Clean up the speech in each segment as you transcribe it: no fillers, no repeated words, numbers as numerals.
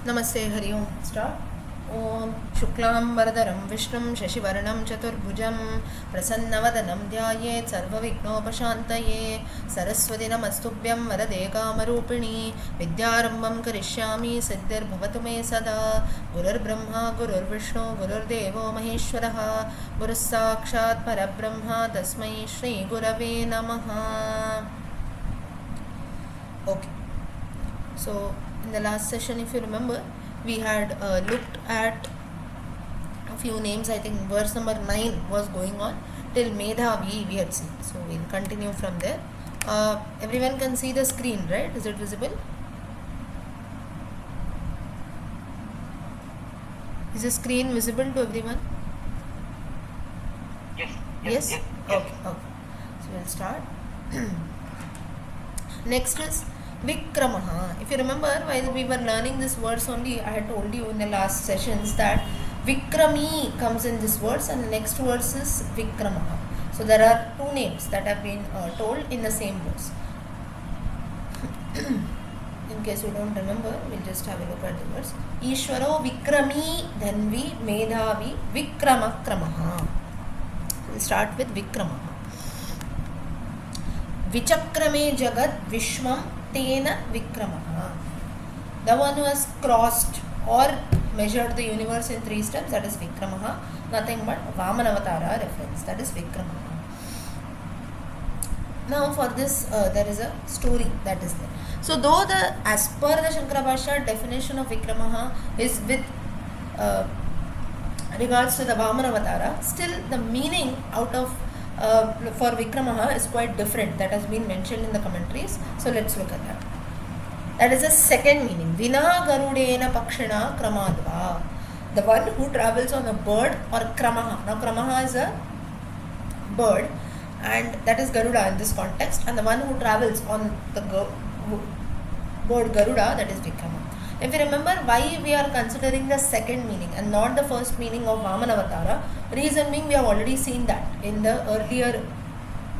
Namaste, Hari Om. Start. Om Shuklam Varadaram Vishnum Shashivaranam Chaturbhujam Prasannavadanam Dhyayet Sarvavighnopashantaye Saraswati Namastubhyam Varade Kamarupini Vidyarambam Karishyami Siddhir Bhavatu Me Sada Gurur Brahma Gurur Vishnu Gurur Devo Maheshwaraha Guru Sakshat Parabrahma Tasmai Shri Gurave Namaha. Okay. So in the last session, if you remember, we had looked at a few names. I think verse number 9 was going on till Medhavi we had seen. So we'll continue from there. Everyone can see the screen, right? Is it visible? Is the screen visible to everyone? Yes? Okay. So we'll start. Next is Vikramaha. If you remember, while we were learning this verse only, I had told you in the last sessions that Vikrami comes in this verse and the next verse is Vikramaha. So there are two names that have been told in the same verse. In case you don't remember, we'll just have a look at the verse. Ishwaro Vikrami Dhanvi Medhavi Vikramakramaha. We'll start with Vikramaha. Vichakrame Jagat Vishwam Tena Vikramaha. The one who has crossed or measured the universe in 3 steps, that is Vikramaha. Nothing but Vamanavatara reference, that is Vikramaha. Now for this there is a story that is there. So though as per the Shankara Bhashya definition of Vikramaha is with regards to the Vamanavatara, still the meaning out of for Vikramaha is quite different. That has been mentioned in the commentaries. So let's look at that. That is the second meaning. Vina Garudena Pakshina Kramadva. The one who travels on a bird or Kramaha. Now Kramaha is a bird and that is Garuda in this context, and the one who travels on the bird Garuda, that is Vikrama. If you remember why we are considering the second meaning and not the first meaning of Vamanavatara, reason being we have already seen that in the earlier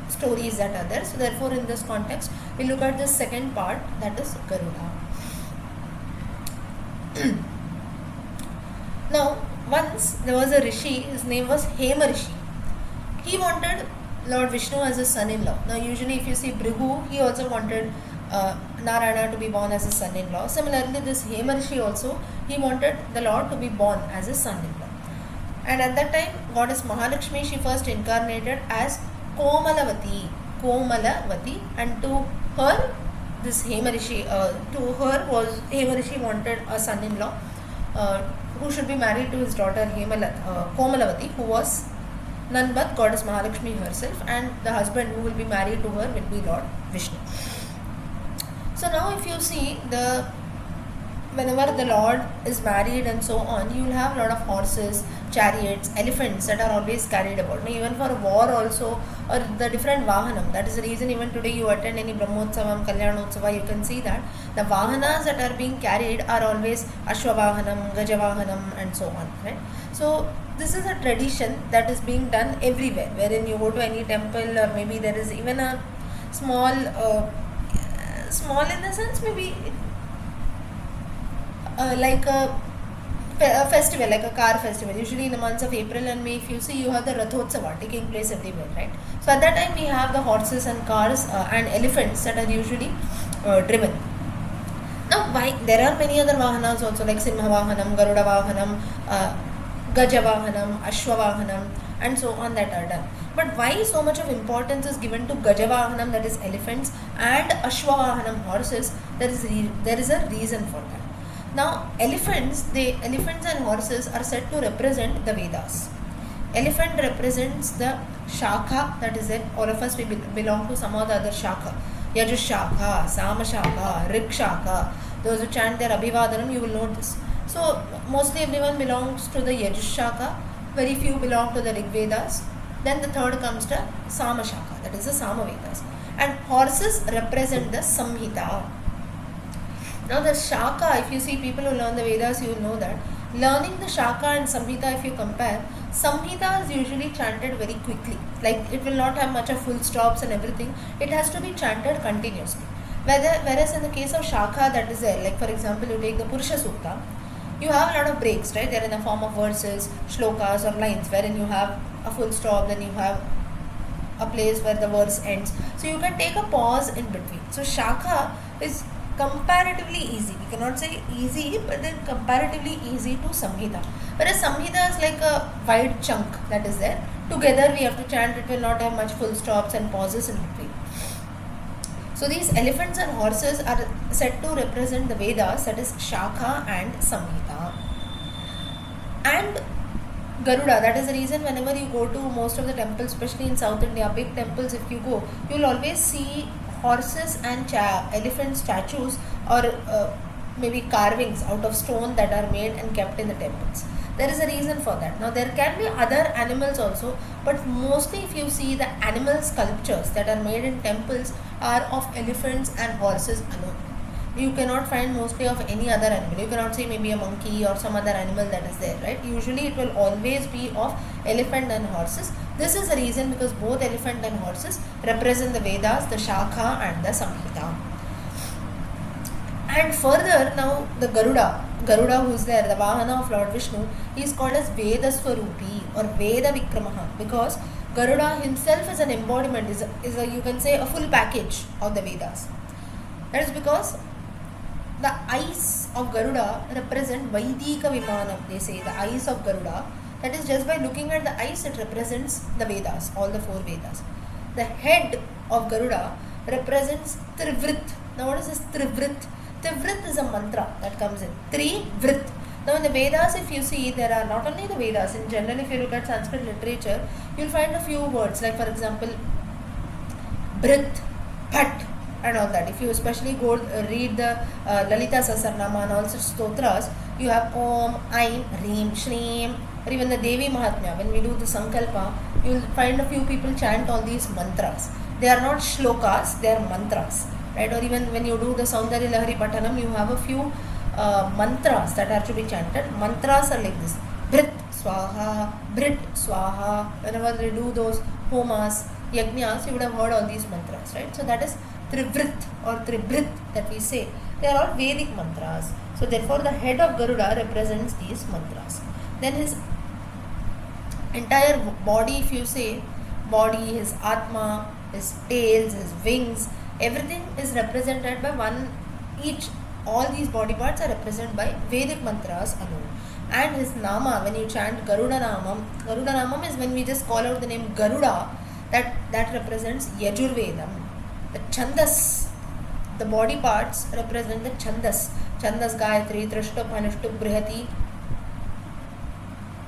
stories that are there. So therefore in this context we look at the second part, that is Garuda. Now once there was a Rishi, his name was Hema Rishi. He wanted Lord Vishnu as a son-in-law. Now usually if you see Brihu, he also wanted Narayana to be born as a son-in-law. Similarly, this Hema Rishi also, he wanted the Lord to be born as a son-in-law. And at that time, goddess Mahalakshmi, she first incarnated as Komalavati, and to her, this Hema Rishi, Hema Rishi wanted a son-in-law who should be married to his daughter Komalavati, who was none but goddess Mahalakshmi herself, and the husband who will be married to her will be Lord Vishnu. So now if you see whenever the Lord is married and so on, you will have a lot of horses, chariots, elephants that are always carried about. Now even for war also, or the different vahanam, that is the reason even today you attend any Brahmotsavam, Kalyanotsava, you can see that the vahanas that are being carried are always Ashwavahanam, Gajavahanam and so on, right? So this is a tradition that is being done everywhere, wherein you go to any temple or maybe there is even a small in the sense maybe like a festival, like a car festival. Usually in the months of April and May, if you see, you have the Rathotsava taking place everywhere, right? So at that time we have the horses and cars and elephants that are usually driven. Now why there are many other vahanas also, like Simha Vahanam, Garuda Vahanam, Gaja Vahanam, Ashwa Vahanam and so on that are done. But why so much of importance is given to Gajavahanam, that is elephants, and Ashwavahanam, horses? There is a reason for that. Now elephants and horses are said to represent the Vedas. Elephant represents the Shakha, that is it. All of us we belong to some or the other Shakha. Yajush Shakha, Sama Shakha, Rik Shakha. Those who chant their Abhivadanam, you will know this. So mostly everyone belongs to the Yajush Shakha. Very few belong to the Rig Vedas. Then the third comes to Sama Shakha, that is the Sama Vedas. And horses represent the Samhita. Now the Shaka, if you see people who learn the Vedas, you will know that learning the Shaka and Samhita, if you compare, Samhita is usually chanted very quickly. Like it will not have much of full stops and everything. It has to be chanted continuously. Whereas in the case of Shakha that is there, like for example, you take the Purusha Sukta, you have a lot of breaks, right? They're in the form of verses, shlokas or lines, wherein you have a full stop, then you have a place where the verse ends. So you can take a pause in between. So Shakha is comparatively easy. We cannot say easy, but then comparatively easy to Samhita. Whereas Samhita is like a wide chunk that is there. Together we have to chant, it will not have much full stops and pauses in between. So these elephants and horses are said to represent the Vedas, that is Shakha and Samhita. And Garuda, that is the reason whenever you go to most of the temples, especially in South India, big temples, if you go, you will always see horses and elephant statues or maybe carvings out of stone that are made and kept in the temples. There is a reason for that. Now there can be other animals also, but mostly if you see the animal sculptures that are made in temples are of elephants and horses alone. You cannot find mostly of any other animal. You cannot see maybe a monkey or some other animal that is there, right? Usually it will always be of elephant and horses. This is the reason because both elephant and horses represent the Vedas, the Shakha and the Samhita. And further, now the Garuda who is there, the Vahana of Lord Vishnu, he is called as Veda Swarupi or Veda Vikramaha, because Garuda himself is an embodiment, is a you can say a full package of the Vedas. That is because the eyes of Garuda represent Vaidika Vimanam. They say the eyes of Garuda, that is just by looking at the eyes it represents the Vedas, all the 4 Vedas. The head of Garuda represents Trivrit. Now what is this Trivrit? Trivrit is a mantra that comes in. Trivrit. Now in the Vedas, if you see, there are not only the Vedas, in general if you look at Sanskrit literature, you will find a few words like for example Brit, Bhat and all that. If you especially go read the Lalita Sahasranama and also Stotras, you have Om, Aim, Reem, Shreem, or even the Devi Mahatmya. When we do the Sankalpa, you will find a few people chant all these mantras. They are not shlokas, they are mantras, right? Or even when you do the Saundarya Lahari Patanam, you have a few mantras that are to be chanted. Mantras are like this: Brit Swaha, Brit Swaha. Whenever they do those homas, yajnas, you would have heard all these mantras, right? So that is Trivrit or Tribrit that we say. They are all Vedic mantras. So therefore the head of Garuda represents these mantras. Then his entire body, if you say, body, his Atma, his tails, his wings, everything is represented by one each. All these body parts are represented by Vedic mantras alone. And his Nama, when you chant Garuda Namam is when we just call out the name Garuda, that represents Yajurvedam. The Chandas, the body parts represent the Chandas. Chandas, Gayatri, Trishtup, Anushtup, Brihati,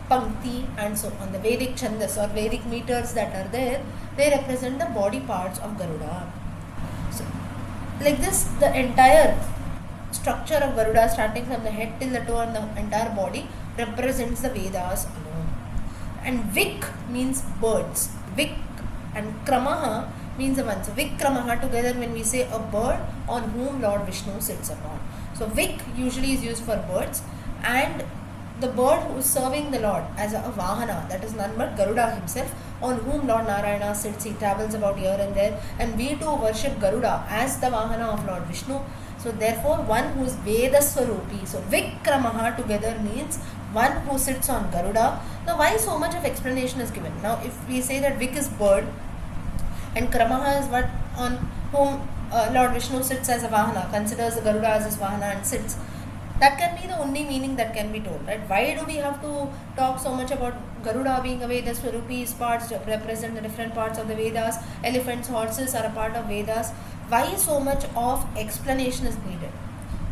Pankti and so on. The Vedic Chandas or Vedic meters that are there, they represent the body parts of Garuda. So, like this, the entire structure of Garuda, starting from the head till the toe and the entire body, represents the Vedas alone. And Vik means birds. Vik and Kramaha means a one. So Vikramaha together when we say a bird on whom Lord Vishnu sits upon. So Vik usually is used for birds, and the bird who is serving the Lord as a Vahana, that is none but Garuda himself, on whom Lord Narayana sits. He travels about here and there, and we too worship Garuda as the Vahana of Lord Vishnu. So therefore one who is Veda Swarupi. So Vikramaha together means one who sits on Garuda. Now why so much of explanation is given? Now if we say that Vik is bird and Kramaha is what on whom Lord Vishnu sits as a Vahana, considers the Garuda as his Vahana and sits, that can be the only meaning that can be told, right? Why do we have to talk so much about Garuda being a Veda Swarupi? His parts represent the different parts of the Vedas. Elephants, horses are a part of Vedas. Why so much of explanation is needed?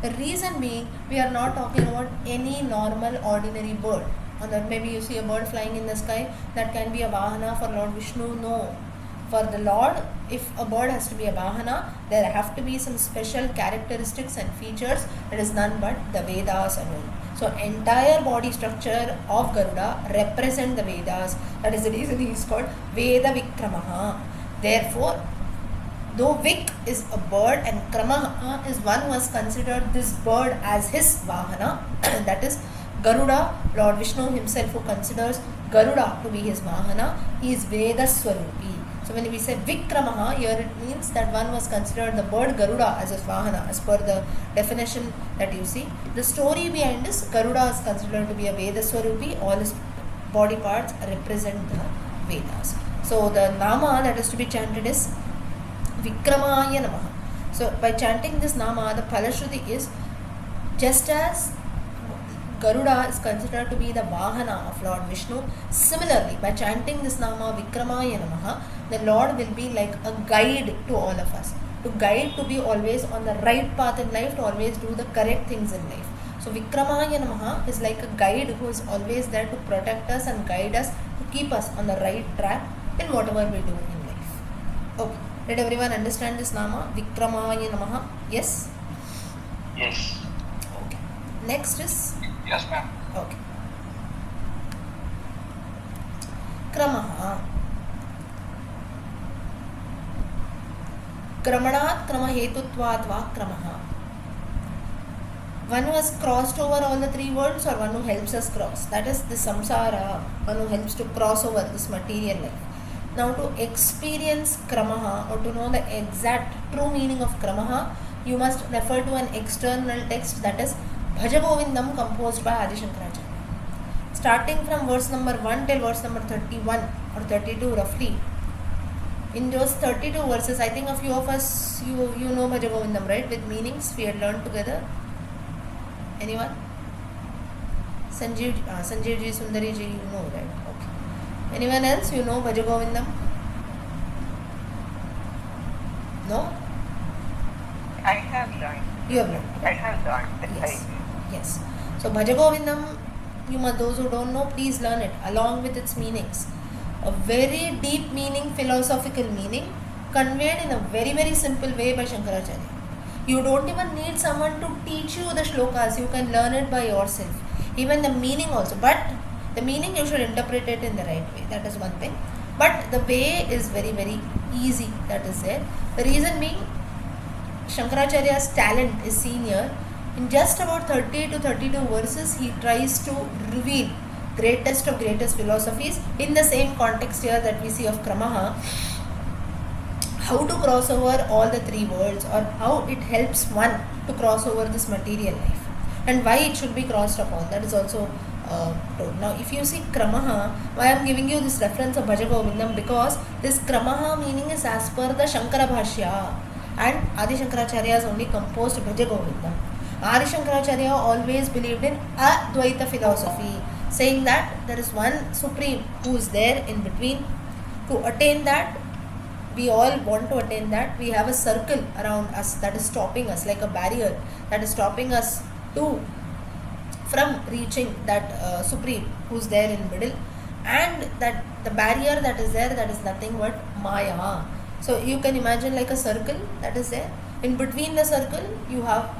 The reason being, we are not talking about any normal ordinary bird. Or that maybe you see a bird flying in the sky, that can be a Vahana for Lord Vishnu. No. For the Lord, if a bird has to be a Vahana, there have to be some special characteristics and features that is none but the Vedas alone. So entire body structure of Garuda represent the Vedas. That is the reason he is called Veda Vikramaha. Therefore, though Vik is a bird and Kramaha is one who has considered this bird as his Vahana, that is Garuda, Lord Vishnu himself who considers Garuda to be his Vahana, he is Veda Swarupi. So So when we say Vikramaha, here it means that one was considered the bird Garuda as his Vahana, as per the definition that you see. The story behind this, Garuda is considered to be a Veda Swarupi, all his body parts represent the Vedas. So the Nama that is to be chanted is Vikramaya Namaha. So by chanting this Nama, the Palashruti is just as Garuda is considered to be the Vahana of Lord Vishnu. Similarly, by chanting this Nama Vikramaya Namaha, the Lord will be like a guide to all of us. To guide, to be always on the right path in life, to always do the correct things in life. So Vikramaya Namaha is like a guide who is always there to protect us and guide us, to keep us on the right track in whatever we do in life. Okay. Did everyone understand this Nama? Vikramaya Namaha? Yes? Yes. Okay. Next is? Yes, ma'am. Okay. Kramaha. Kramanat kramahetutvat va kramaha. One who has crossed over all the three worlds, or one who helps us cross. That is the samsara, one who helps to cross over this material life. Now to experience kramaha, or to know the exact true meaning of kramaha, you must refer to an external text, that is Bhaja Govindam, composed by Adi Shankaracharya. Starting from verse number 1 till verse number 31 or 32 roughly. In those 32 verses, I think a few of us, you know Bhaja Govindam, right? With meanings we had learned together. Anyone? Sanjeev ji, Sundari ji, you know, right? Okay. Anyone else, you know Bhaja Govindam? No? I have learned. You have learned. I have learned. Yes. Yes. So Bhaja Govindam, those who don't know, please learn it along with its meanings. A very deep meaning, philosophical meaning, conveyed in a very, very simple way by Shankaracharya. You don't even need someone to teach you the shlokas. You can learn it by yourself. Even the meaning also. But the meaning you should interpret it in the right way. That is one thing. But the way is very, very easy. That is there. The reason being, Shankaracharya's talent is seen here. In just about 30 to 32 verses, he tries to reveal greatest of greatest philosophies in the same context here that we see of Kramaha. How to cross over all the three worlds, or how it helps one to cross over this material life, and why it should be crossed upon. That is also told. Now, if you see Kramaha, why I am giving you this reference of Bhaja Govindam, because this Kramaha meaning is as per the Shankara Bhashya, and Adi Shankaracharya has only composed Bhaja Govindam. Adi Shankaracharya always believed in Advaita philosophy, saying that there is one Supreme who is there in between. To attain that, we all want to attain that. We have a circle around us that is stopping us, like a barrier that is stopping us from reaching that Supreme who's there in middle, and that the barrier that is there, that is nothing but Maya. So you can imagine like a circle that is there. In between the circle, you have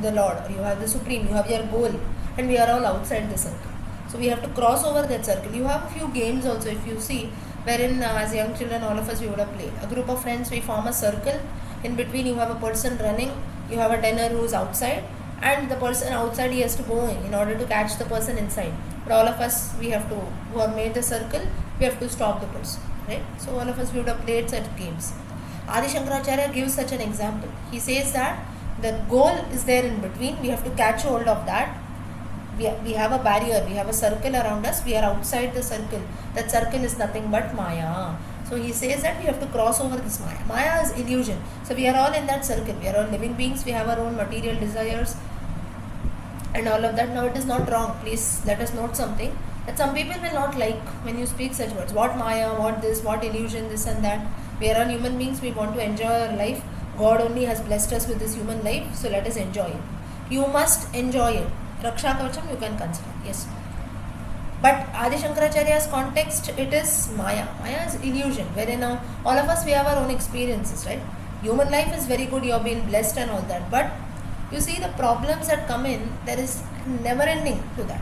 the Lord, or you have the Supreme, you have your goal, and we are all outside the circle. So we have to cross over that circle. You have a few games also, if you see, wherein as young children, all of us, we would have played. A group of friends, we form a circle. In between, you have a person running, you have a tenor who is outside, and the person outside, he has to go in order to catch the person inside. But all of us, we have to, who have made the circle, we have to stop the person, right? So all of us, we would have played such games. Adi Shankaracharya gives such an example. He says that the goal is there in between, we have to catch hold of that. We have a barrier, we have a circle around us, we are outside the circle. That circle is nothing but Maya. So he says that we have to cross over this Maya. Maya is illusion. So we are all in that circle. We are all living beings, we have our own material desires and all of that. Now it is not wrong. Please let us note something, that some people will not like when you speak such words. What Maya, what this, what illusion, this and that. We are all human beings, we want to enjoy our life. God only has blessed us with this human life, so let us enjoy it. You must enjoy it. Raksha Kavacham you can consider, yes. But Adi Shankaracharya's context, it is Maya. Maya is illusion, wherein now all of us, we have our own experiences, right? Human life is very good, you have been blessed and all that. But you see the problems that come in, there is never ending to that.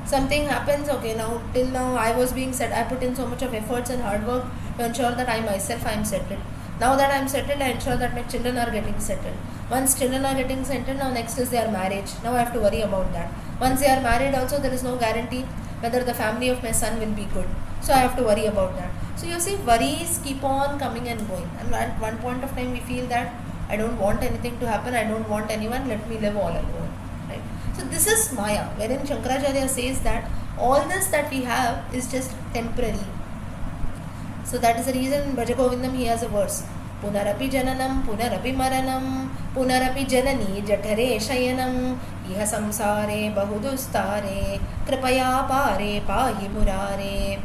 Something happens, okay, now till now I was being set, I put in so much of efforts and hard work to ensure that I myself, I am settled. Now that I am settled, I ensure that my children are getting settled. Once children are getting settled, now next is their marriage. Now I have to worry about that. Once they are married also, there is no guarantee whether the family of my son will be good. So I have to worry about that. So you see, worries keep on coming and going, and at one point of time we feel that I don't want anything to happen, I don't want anyone, let me live all alone. Right? So this is Maya, wherein Shankaracharya says that all this that we have is just temporary. So that is the reason in Bhaja Govindam he has a verse. Punarapi jananam, punarapi maranam, punarapi janani jathare shayanam, iha samsare bahudustare, kripaya pare pahi murare.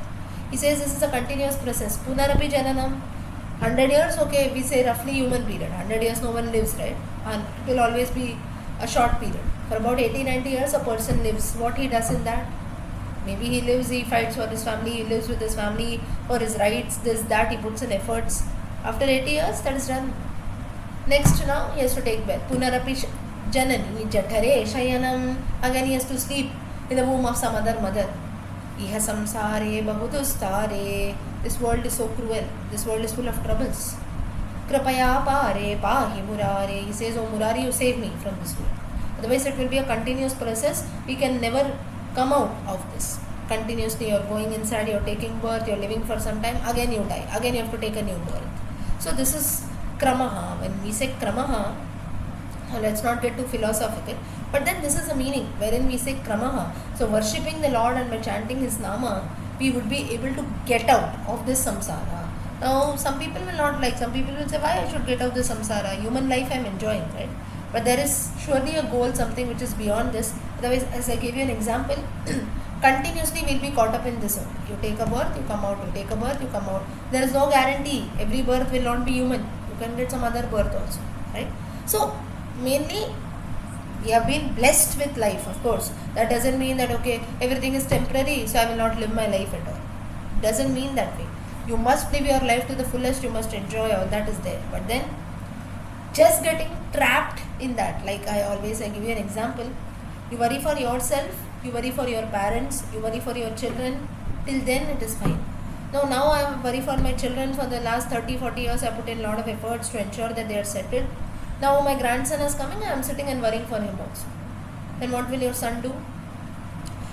He says this is a continuous process. Punarapi jananam, 100 years, okay, we say roughly human period. 100 years no one lives, right? And it will always be a short period. For about 80-90 years a person lives. What he does in that? Maybe he lives, he fights for his family, he lives with his family for his rights, this, that, he puts in efforts. After 80 years, that is done. Next now, he has to take birth. Punarapi janani jathare shayanam. Again he has to sleep in the womb of some other mother. Iha samsare bahudustare. This world is so cruel. This world is full of troubles. Kripaya pare pahi murare. He says, oh Murari, you save me from this world. Otherwise it will be a continuous process. We can never come out of this. Continuously you're going inside, you're taking birth, you're living for some time, again you die, again you have to take a new birth. So this is kramaha. When we say kramaha, let's not get too philosophical, but then this is a meaning wherein we say kramaha. So worshipping the Lord and by chanting his nama, we would be able to get out of this samsara. Now some people will not like, some people will say, why I should get out of this samsara? Human life I'm enjoying, right? But there is surely a goal, something which is beyond this. Otherwise, as I gave you an example, continuously we'll be caught up in this only. You take a birth, you come out, you take a birth, you come out. There is no guarantee. Every birth will not be human. You can get some other birth also, right? So, mainly, we have been blessed with life, of course. That doesn't mean that, okay, everything is temporary, so I will not live my life at all. Doesn't mean that way. You must live your life to the fullest, you must enjoy all that is there. But then, just getting trapped in that, like I give you an example. You worry for yourself, you worry for your parents, you worry for your children, till then it is fine. Now I worry for my children. For the last 30-40 years I put in a lot of efforts to ensure that they are settled. Now my grandson is coming, I am sitting and worrying for him also. Then what will your son do?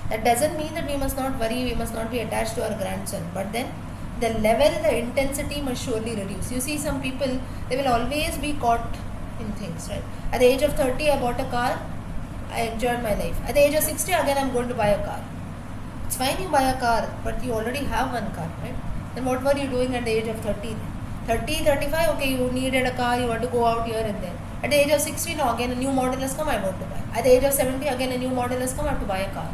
That doesn't mean that we must not worry, we must not be attached to our grandson, but then the level, the intensity must surely reduce. You see, some people, they will always be caught in things, right? At the age of 30, I bought a car, I enjoyed my life. At the age of 60, again I'm going to buy a car. It's fine you buy a car, but you already have one car, right? Then what were you doing at the age of 30? 30, 35, okay, you needed a car, you had to go out here and there. At the age of 60, now again a new model has come, I want to buy. At the age of 70, again a new model has come, I have to buy a car.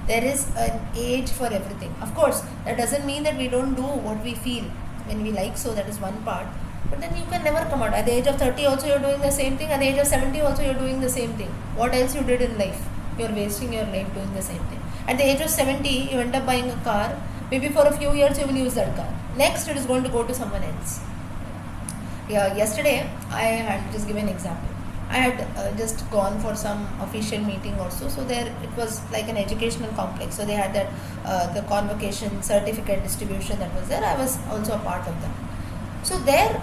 There is an age for everything. Of course, that doesn't mean that we don't do what we feel when we like, so that is one part. But then you can never come out. At the age of 30 also you're doing the same thing. At the age of 70 also you're doing the same thing. What else you did in life? You're wasting your life doing the same thing. At the age of 70, you end up buying a car. Maybe for a few years you will use that car. Next it is going to go to someone else. Yeah, yesterday I had just given an example. I had just gone for some official meeting also. So there it was like an educational complex. So they had that the convocation certificate distribution that was there. I was also a part of that. So there,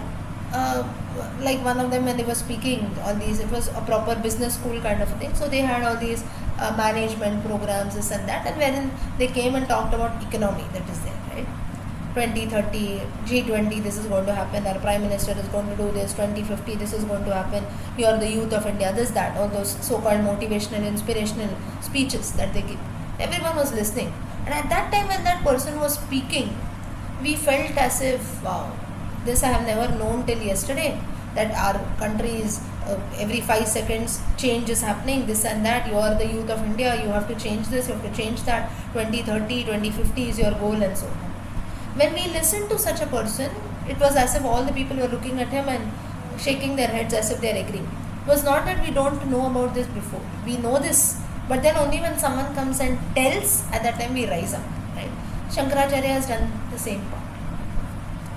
like one of them when they were speaking on these, it was a proper business school kind of a thing. So they had all these management programs, this and that, and wherein they came and talked about economy that is there, right? 2030, G20, this is going to happen, our Prime Minister is going to do this, 2050, this is going to happen, you are the youth of India, this, that, all those so-called motivational, inspirational speeches that they give. Everyone was listening. And at that time when that person was speaking, we felt as if, wow, this I have never known till yesterday, that our country is, every 5 seconds change is happening, this and that, you are the youth of India, you have to change this, you have to change that, 2030, 2050 is your goal and so on. When we listened to such a person, it was as if all the people were looking at him and shaking their heads as if they are agreeing. It was not that we don't know about this before. We know this, but then only when someone comes and tells, at that time we rise up. Right? Shankaracharya has done the same part.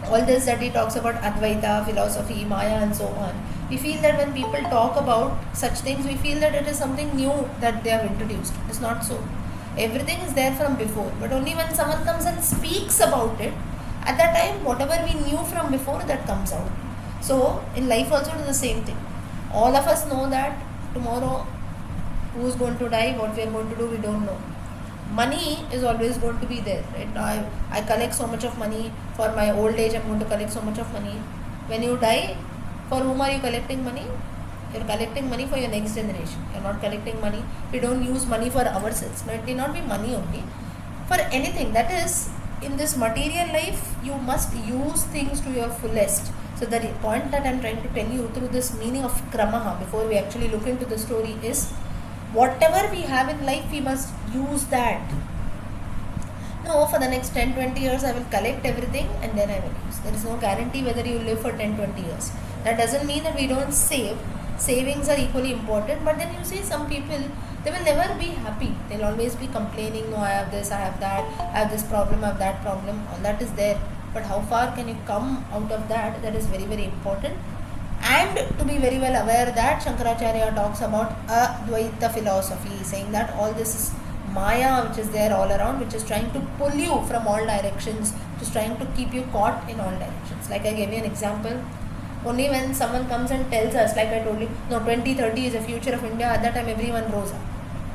All this that he talks about Advaita, philosophy, Maya and so on. We feel that when people talk about such things, we feel that it is something new that they have introduced. It's not so. Everything is there from before, but only when someone comes and speaks about it, at that time whatever we knew from before, that comes out. So in life also it is the same thing. All of us know that tomorrow who is going to die, what we are going to do, we don't know. money is always going to be there, right? Now I collect so much of money for my old age, I'm going to collect so much of money. When you die, for whom are you collecting money? You're collecting money for your next generation. You're not collecting money. We don't use money for ourselves. No, it may not be money only. For anything, that is, in this material life, you must use things to your fullest. So the point that I'm trying to tell you through this meaning of kramaha, before we actually look into the story, is whatever we have in life, we must use that. No, for the next 10-20 years, I will collect everything and then I will use. There is no guarantee whether you live for 10-20 years. That doesn't mean that we don't save. Savings are equally important, but then you see some people, they will never be happy. They'll always be complaining, no, I have this, I have that, I have this problem, I have that problem. All that is there. But how far can you come out of that? That is very, very important. And to be very well aware that Shankaracharya talks about Advaita philosophy, saying that all this is Maya, which is there all around, which is trying to pull you from all directions, which is trying to keep you caught in all directions. Like I gave you an example. Only when someone comes and tells us, like I told you, no, 2030 is the future of India, at that time everyone rose up.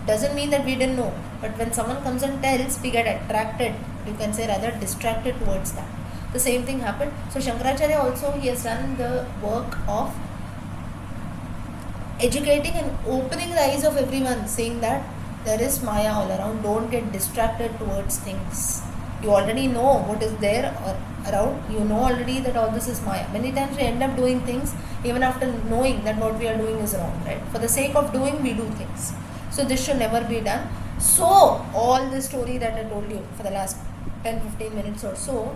Doesn't mean that we didn't know. But when someone comes and tells, we get attracted, you can say rather distracted towards that. The same thing happened. So Shankaracharya also, he has done the work of educating and opening the eyes of everyone, saying that there is Maya all around, don't get distracted towards things. You already know what is there around, you know already that all this is Maya. Many times we end up doing things even after knowing that what we are doing is wrong, right? For the sake of doing, we do things. So this should never be done. So all the story that I told you for the last 10-15 minutes or so,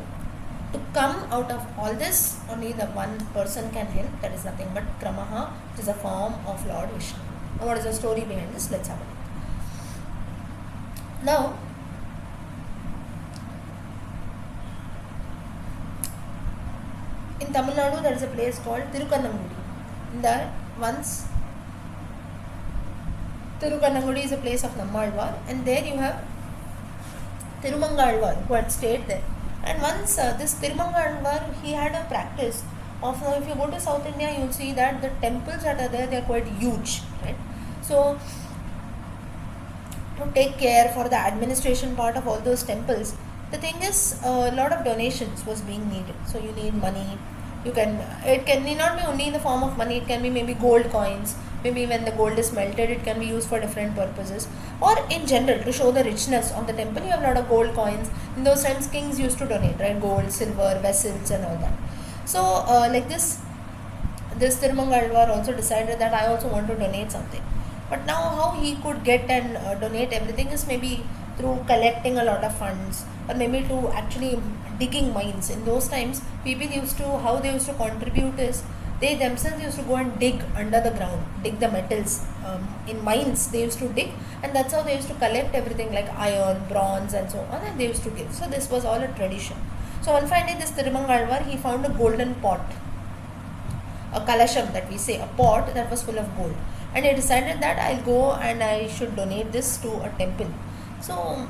to come out of all this, only the one person can help, that is nothing but Kramaha, which is a form of Lord Vishnu. Now what is the story behind this? Let's have a look. Now, in Tamil Nadu, there is a place called Tirukannangudi. There once Tirukannangudi is a place of Nammalvar, and there you have Tirumangalvar who had stayed there. And once this Tirumangalvar, he had a practice of, if you go to South India, you will see that the temples that are there, they are quite huge, right? So to take care for the administration part of all those temples, the thing is, a lot of donations was being needed. So you need money. It can need not be only in the form of money, it can be maybe gold coins. Maybe when the gold is melted, it can be used for different purposes. Or in general, to show the richness of the temple, you have a lot of gold coins. In those times, kings used to donate, right? Gold, silver, vessels and all that. So like this Tirumangalvar also decided that I also want to donate something. But now how he could get and donate everything is maybe through collecting a lot of funds, or maybe to actually digging mines. In those times, people how they used to contribute is, they themselves used to go and dig under the ground, dig the metals. In mines, they used to dig, and that's how they used to collect everything like iron, bronze and so on, and they used to give. So this was all a tradition. So one fine day, this Tirumangalvar, he found a golden pot, a kalasham that we say, a pot that was full of gold. And he decided that I'll go and I should donate this to a temple. So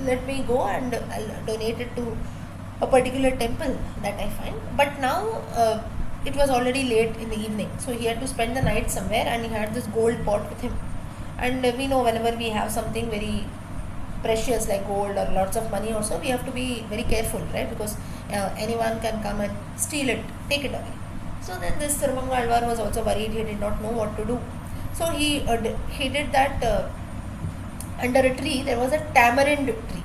let me go and I'll donate it to a particular temple that I find. But now it was already late in the evening, so he had to spend the night somewhere, and he had this gold pot with him. And we know whenever we have something very precious like gold or lots of money also, we have to be very careful, right? Because anyone can come and steal it, take it away. So then this Tirumangalvar was also worried, he did not know what to do. So he did that under a tree. There was a tamarind tree,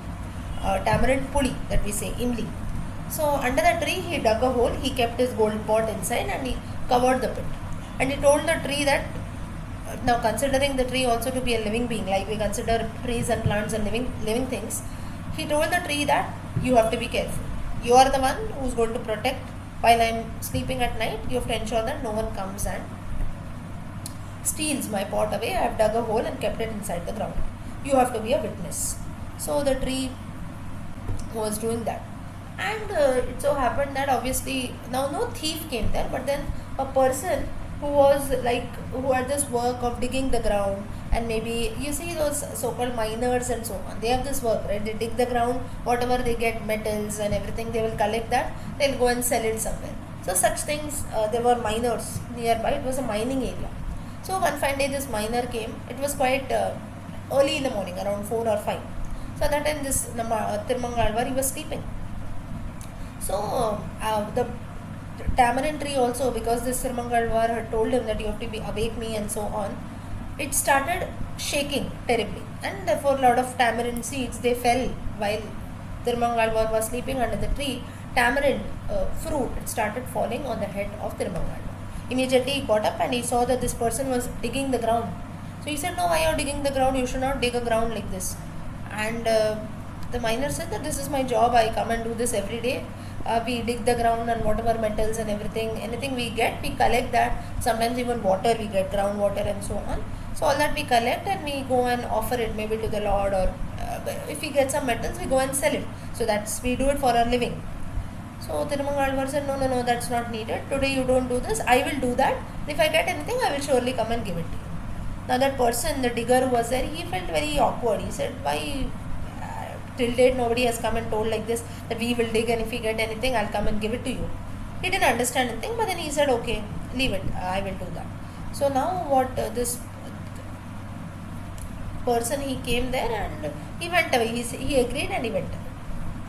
tamarind puli that we say, imli. So under the tree he dug a hole, he kept his gold pot inside and he covered the pit. And he told the tree that, now considering the tree also to be a living being, like we consider trees and plants and living things, he told the tree that you have to be careful. You are the one who is going to protect. While I am sleeping at night, you have to ensure that no one comes and steals my pot away. I have dug a hole and kept it inside the ground. You have to be a witness. So the tree was doing that. And it so happened that obviously, now no thief came there, but then a person who had this work of digging the ground, and maybe you see those so-called miners and so on, they have this work, right? They dig the ground, whatever they get, metals and everything, they will collect that, they'll go and sell it somewhere. So such things, there were miners nearby, it was a mining area. So one fine day this miner came, it was quite early in the morning, around 4 or 5. So at that time this Tirumangalvar, he was sleeping. So the tamarind tree also, because this Tirumangalvar had told him that you have to be awake me and so on, it started shaking terribly, and therefore a lot of tamarind seeds, they fell while Tirumangalvar was sleeping under the tree. Tamarind fruit, it started falling on the head of Tirumangalvar. Immediately he got up and he saw that this person was digging the ground. So he said, "No, why are you digging the ground? You should not dig a ground like this." And the miner said that this is my job. I come and do this every day. We dig the ground and whatever metals and anything we get, we collect that. Sometimes even water, we get groundwater and so on. So all that we collect and we go and offer it maybe to the Lord, or if we get some metals, we go and sell it. So that's, we do it for our living. So Tirumangalvar said, "No, no, no, that's not needed. Today you don't do this. I will do that. If I get anything, I will surely come and give it to you." Now that person, the digger who was there, he felt very awkward. He said, "Why till date nobody has come and told like this, that we will dig and if we get anything, I'll come and give it to you." He didn't understand anything, but then he said, "Okay, leave it. I will do that." So now what this person, he came there and he went away. He agreed and he went away.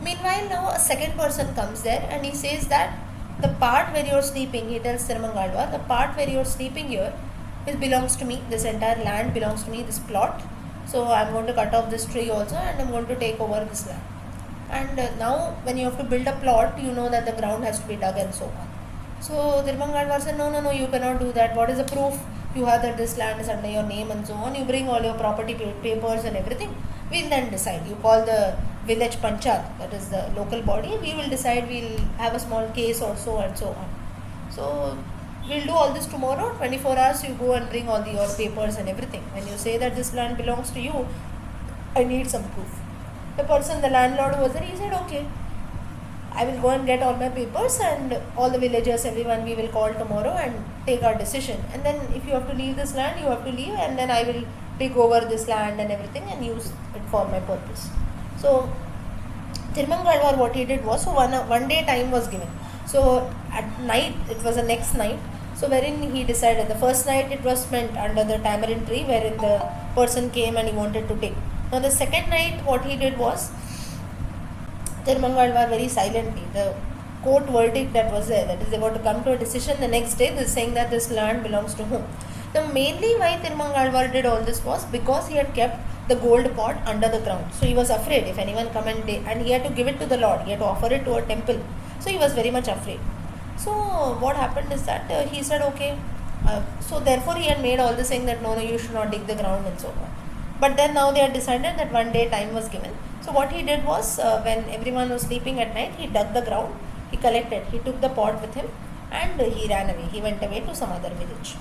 Meanwhile, now a second person comes there and he says that the part where you're sleeping, he tells Tirumangalvar, the part where you're sleeping here, it belongs to me. This entire land belongs to me, this plot. So I'm going to cut off this tree also and I'm going to take over this land. And now when you have to build a plot, you know that the ground has to be dug and so on. So Tirumangalvar said, "No, no, no, you cannot do that. What is the proof you have that this land is under your name and so on? You bring all your property papers and everything. We'll then decide. You call the village panchat, that is the local body. We will decide. We'll have a small case or so and so on. So we'll do all this tomorrow. 24 hours you go and bring all your papers and everything. When you say that this land belongs to you, I need some proof." The person, the landlord who was there, he said, "Okay, I will go and get all my papers and all the villagers, everyone we will call tomorrow and take our decision. And then if you have to leave this land, you have to leave, and then I will take over this land and everything and use it for my purpose." So Tirumangalvar, what he did was, so one day time was given. So at night, it was the next night. So wherein he decided, the first night it was spent under the tamarind tree, wherein the person came and he wanted to take. Now the second night, what he did was, Tirumangalvar very silently, the court verdict that was there, that is they were to come to a decision the next day, they're saying that this land belongs to whom. Now mainly why Tirumangalvar did all this was because he had kept the gold pot under the ground. So he was afraid if anyone come and he had to give it to the Lord, he had to offer it to a temple. So he was very much afraid. So what happened is that he said, "Okay." So therefore he had made all this saying that no, you should not dig the ground and so on. But then now they had decided that one day time was given. So what he did was, when everyone was sleeping at night, he dug the ground, he collected, he took the pot with him and he ran away. He went away to some other village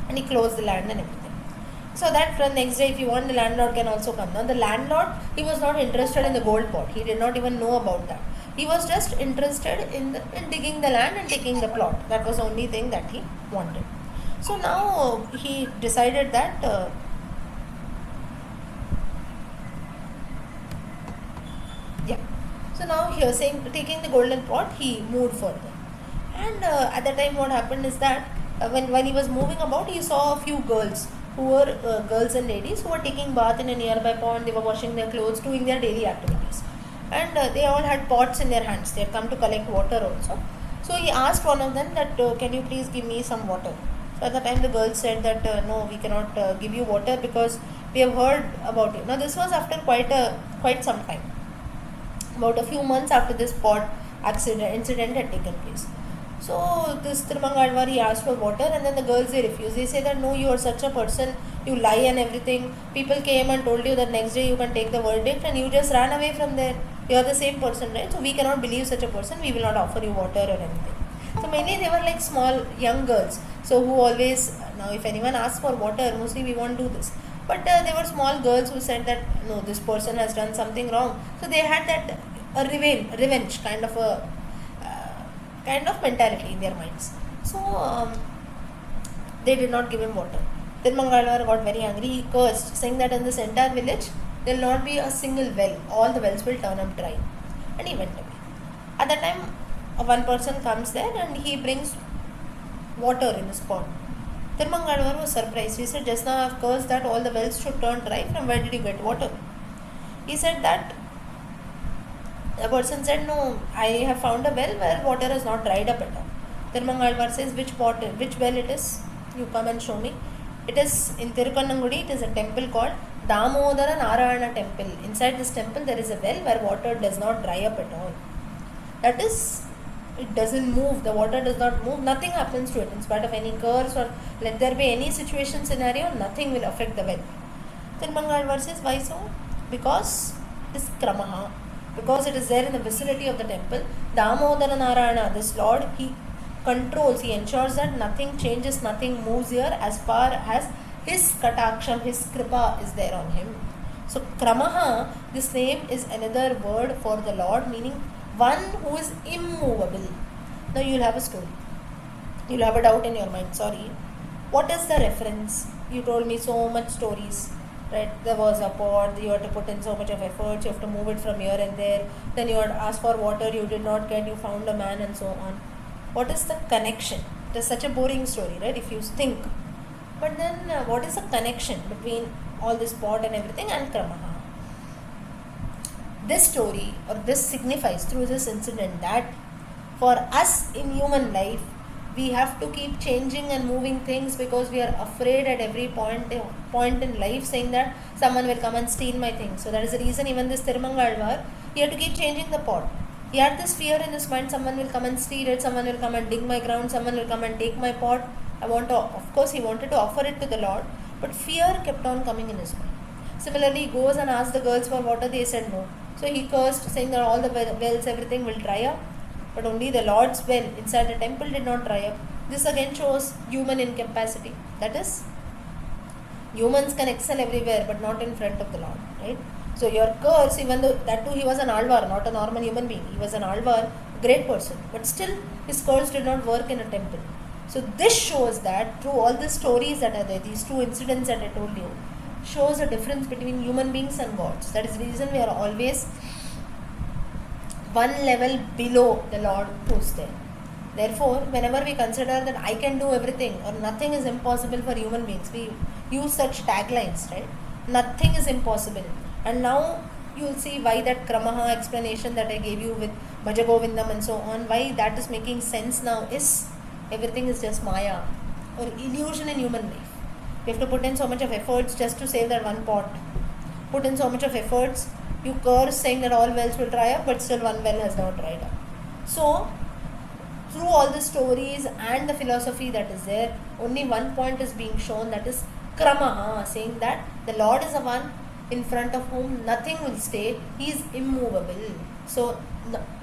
and he closed the land and everything. So that from next day, if you want, the landlord can also come. Now the landlord, he was not interested in the gold pot. He did not even know about that. He was just interested in digging the land and taking the plot. That was the only thing that he wanted. So now he decided that So now here saying, taking the golden pot, he moved further. And at that time what happened is that when he was moving about, he saw a few girls who were girls and ladies who were taking bath in a nearby pond. They were washing their clothes, doing their daily activities. And they all had pots in their hands. They had come to collect water also. So he asked one of them that, "Can you please give me some water?" So at the time the girl said that, "No, we cannot give you water because we have heard about you." Now this was after quite some time. About a few months after this pot incident had taken place. So this Tirumangalvar, he asked for water, and then the girls, they refused. They say that, "No, you are such a person, you lie and everything. People came and told you that next day you can take the verdict and you just ran away from there. You are the same person, right? So we cannot believe such a person. We will not offer you water or anything." So mainly they were like small young girls. So who always, now if anyone asks for water, mostly we won't do this. But they were small girls who said that, "No, this person has done something wrong." So they had that revenge kind of mentality in their minds. So they did not give him water. Tirumangalvar got very angry. He cursed, saying that in this entire village there will not be a single well. All the wells will turn up dry. And he went away. At that time, one person comes there and he brings water in his pond. Tirumangalvar was surprised. He said, "Just now I have cursed that all the wells should turn dry. From where did you get water?" He said that the person said, no, I have found a well where water has not dried up at all. Tirumangalvar says, which well it is? You come and show me. It is in Tirukannangudi, it is a temple called Damodara Narayana temple. Inside this temple there is a well where water does not dry up at all. That is, it doesn't move, the water does not move, nothing happens to it. In spite of any curse or let there be any situation scenario, nothing will affect the well. Tirumangalvar says, why so? Because it is Kramaha. Because it is there in the vicinity of the temple. Damodara Narayana, this Lord, he controls, he ensures that nothing changes, nothing moves here as far as his kataksham, his kripa is there on him. So Kramaha, this name is another word for the Lord, meaning one who is immovable. Now you will have a story. You will have a doubt in your mind. Sorry. What is the reference? You told me so much stories. Right, there was a pot, you had to put in so much of effort, you have to move it from here and there, then you had asked for water, you did not get, you found a man and so on. What is the connection? It is such a boring story, right, if you think. But then what is the connection between all this pot and everything and Kramaha? This story or this signifies through this incident that for us in human life, we have to keep changing and moving things because we are afraid at every point in life, saying that someone will come and steal my things. So that is the reason even this Tirumangalvar, he had to keep changing the pot. He had this fear in his mind, someone will come and steal it, someone will come and dig my ground, someone will come and take my pot. Of course he wanted to offer it to the Lord, but fear kept on coming in his mind. Similarly, he goes and asks the girls for water, they said no. So he cursed, saying that all the wells, everything will dry up. But only the Lord's well inside the temple did not dry up. This again shows human incapacity. That is, humans can excel everywhere but not in front of the Lord. Right? So your curse, even though that too he was an alvar, not a normal human being. He was an alvar, great person. But still his curse did not work in a temple. So this shows that through all the stories that are there, these two incidents that I told you, shows a difference between human beings and gods. That is the reason we are always one level below the Lord who's there. Therefore, whenever we consider that I can do everything or nothing is impossible for human beings, we use such taglines, right? Nothing is impossible. And now you will see why that Kramaha explanation that I gave you with Bhaja Govindam and so on, why that is making sense now is everything is just Maya or illusion in human life. You have to put in so much of efforts just to save that one pot. Put in so much of efforts. You curse saying that all wells will dry up, but still one well has not dried up. So, through all the stories and the philosophy that is there, only one point is being shown, that is Kramaha, saying that the Lord is the one in front of whom nothing will stay. He is immovable. So,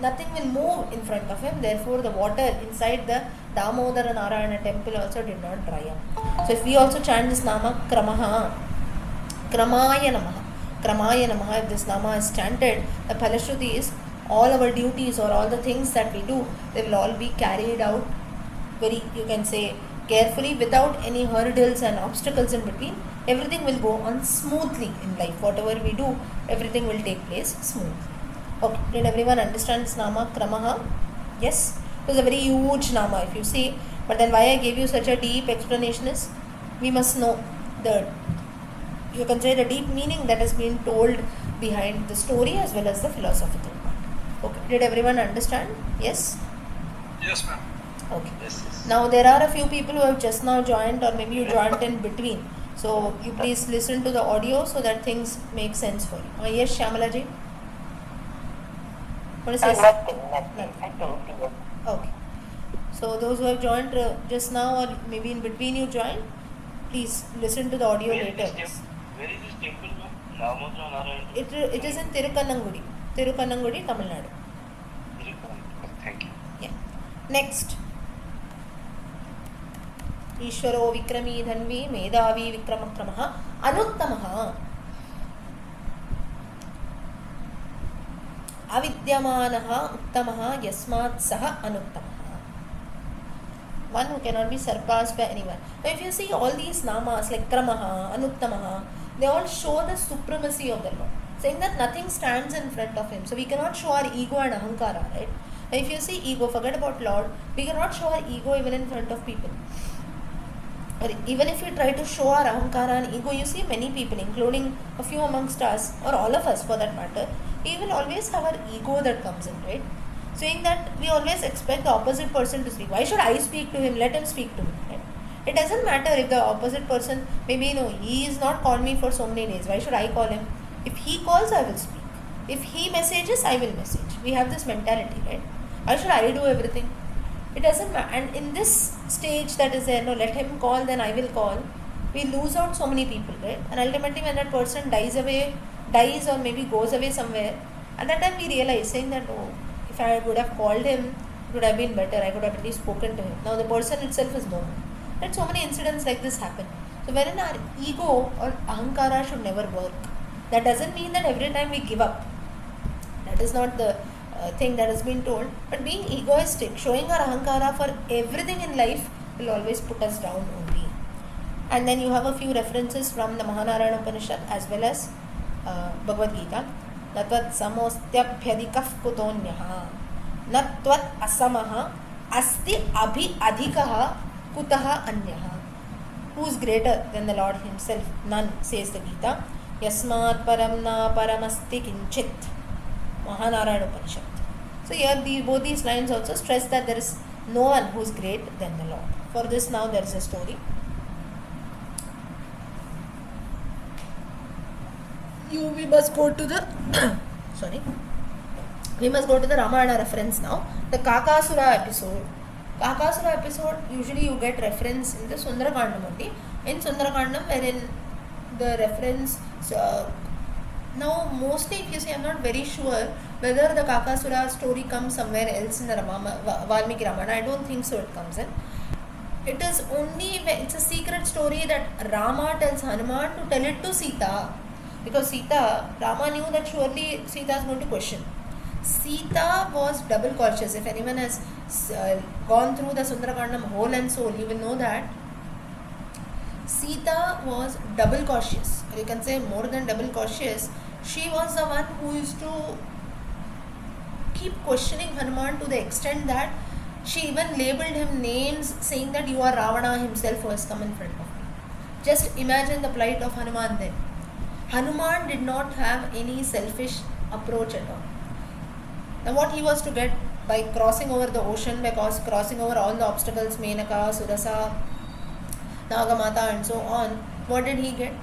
nothing will move in front of him. Therefore, the water inside the Damodara Narayana temple also did not dry up. So, if we also chant this Nama Kramaha, Kramaya Namaha, Kramaya Namaha, if this Nama is chanted, the Phalashruti is all our duties or all the things that we do, they will all be carried out very, you can say, carefully without any hurdles and obstacles in between. Everything will go on smoothly in life. Whatever we do, everything will take place smoothly. Okay, did everyone understand this Nama Kramaha? Yes? It was a very huge Nama if you see. But then why I gave you such a deep explanation is, we must know the, you can say, the deep meaning that has been told behind the story as well as the philosophical part. Okay, did everyone understand? Yes? Yes, ma'am. Okay. Yes. Now there are a few people who have just now joined, or maybe you joined in between. So you please listen to the audio so that things make sense for you. Yes, Shyamalaji? What is this? Nothing. I don't think. Okay. So those who have joined just now or maybe in between you joined, please listen to the audio Where later. is this temple, ma'am? Damodara Narayana. It is in Tirukannangudi, Tamil Nadu. Thank you. Yeah. Next. Ishvaro Vikrami Dhanvi Medhavi Vikramakramaha Anuttamaha Avidyamanaha Uttamaha Yasmat Saha Anuttamaha. One who cannot be surpassed by anyone. Now if you see all these namas like Kramaha, Anuttamaha, they all show the supremacy of the Lord, saying that nothing stands in front of him. So we cannot show our ego and ahankara, right? Now if you see ego, forget about Lord, we cannot show our ego even in front of people. or even if we try to show our ahankara and ego, you see many people, including a few amongst us, or all of us for that matter, we will always have our ego that comes in, right? Saying that we always expect the opposite person to speak. Why should I speak to him? Let him speak to me, right? It doesn't matter if the opposite person, maybe he is not called me for so many days. Why should I call him? If he calls, I will speak. If he messages, I will message. We have this mentality, right? Why should I do everything? It doesn't matter. And in this stage that is there, let him call, then I will call. We lose out so many people, right? And ultimately when that person dies or maybe goes away somewhere, at that time we realize, saying that, if I would have called him, it would have been better. I could have at least spoken to him. Now the person itself is gone. And so many incidents like this happen. So wherein our ego or ahankara should never work. That doesn't mean that every time we give up. That is not the thing that has been told. But being egoistic, showing our ahankara for everything in life will always put us down only. And then you have a few references from the Mahanarayana Upanishad as well as Bhagavad Gita. Natvat samostyabhyadikah kutonyaha natvat asamaha asti abhi adhikaha kutaha anyaha. Who is greater than the Lord himself? None, says the Gita. Yasmat param na paramasti kinchit. Mahanarayana Upanishad. So here both these lines also stress that there is no one who is great than the Lord. For this now there is a story. We must go to the we must go to the Ramayana reference now. The Kakasura episode. Kakasura episode, usually you get reference in the Sundarakandam only. In Sundarakandam, wherein the reference, now mostly if you see, I'm not very sure whether the Kakasura story comes somewhere else in the Valmiki Ramayana. I don't think so it comes in. It is only, it's a secret story that Rama tells Hanuman to tell it to Sita. Because Rama knew that surely Sita is going to question. Sita was double cautious. If anyone has gone through the Sundarakandam whole and soul, you will know that Sita was double cautious, or you can say more than double cautious. She was the one who used to keep questioning Hanuman to the extent that she even labeled him names, saying that you are Ravana himself who has come in front of me. Just imagine the plight of Hanuman then. Hanuman did not have any selfish approach at all. Now what he was to get by crossing over the ocean, by crossing over all the obstacles, Menaka, Surasa, Nagamata and so on, what did he get?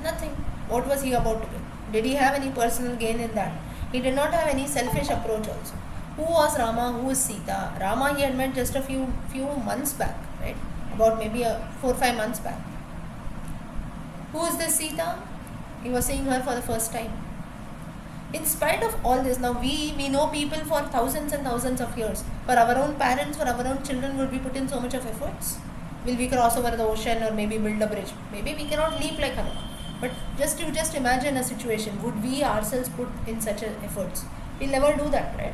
Nothing. What was he about to get? Did he have any personal gain in that? He did not have any selfish approach also. Who was Rama? Who is Sita? Rama he had met just a few months back, right? About maybe 4 or 5 months back. Who is this Sita? He was seeing her for the first time. In spite of all this, now we know people for thousands and thousands of years. For our own parents, for our own children, would we put in so much of efforts? Will we cross over the ocean or maybe build a bridge? Maybe we cannot leap like Hanuman. But just imagine a situation. Would we ourselves put in such efforts? We'll never do that, right?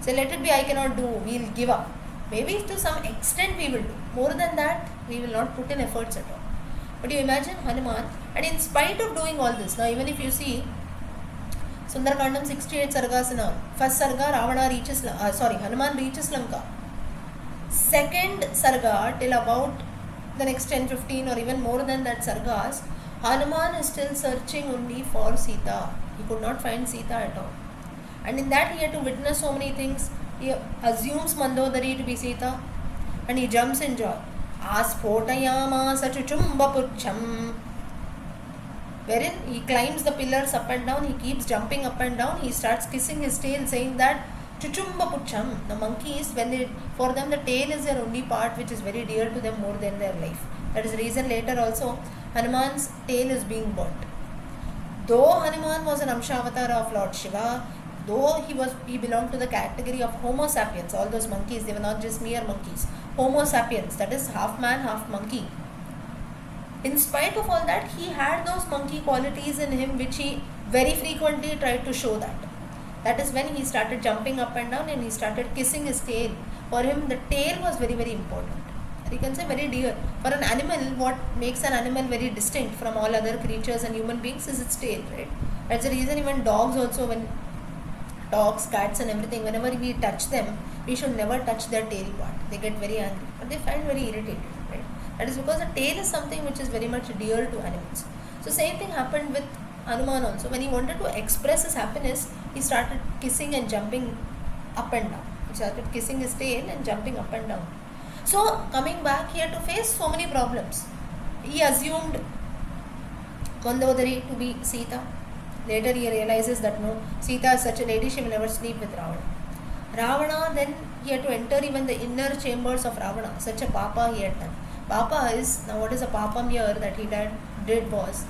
Say, let it be, I cannot do. We'll give up. Maybe to some extent we will do. More than that, we will not put in efforts at all. But you imagine Hanuman, and in spite of doing all this, now even if you see Sundarakandam 68 sargas in all, first sarga Hanuman reaches Lanka. Second sarga till about the next 10-15 or even more than that sargas, Hanuman is still searching only for Sita. He could not find Sita at all. And in that he had to witness so many things. He assumes Mandodari to be Sita and he jumps in joy. Aspotayama sachuchumba pucham. Wherein he climbs the pillars up and down, he keeps jumping up and down, he starts kissing his tail, saying that chuchumba pucham. The monkeys, for them the tail is their only part which is very dear to them more than their life. That is the reason later also Hanuman's tail is being burnt. Though Hanuman was an Amshavatara of Lord Shiva, though he belonged to the category of Homo sapiens, all those monkeys, they were not just mere monkeys. Homo sapiens, that is half man, half monkey. In spite of all that, he had those monkey qualities in him which he very frequently tried to show that. That is when he started jumping up and down and he started kissing his tail. For him, the tail was very, very important. You can say very dear. For an animal, what makes an animal very distinct from all other creatures and human beings is its tail, right? That's the reason even dogs also, when dogs, cats and everything, whenever we touch them, we should never touch their tail part. They get very angry or they find very irritated, right? That is because the tail is something which is very much dear to animals. So same thing happened with Hanuman also. When he wanted to express his happiness, he started kissing and jumping up and down. He started kissing his tail and jumping up and down. So coming back, he had to face so many problems. He assumed Mandodari to be Sita. Later he realizes that no, Sita is such a lady, she will never sleep with Ravana. Ravana, then he had to enter even the inner chambers of Ravana. Such a papa he had done. Papa is, now what is a papam here that he did was,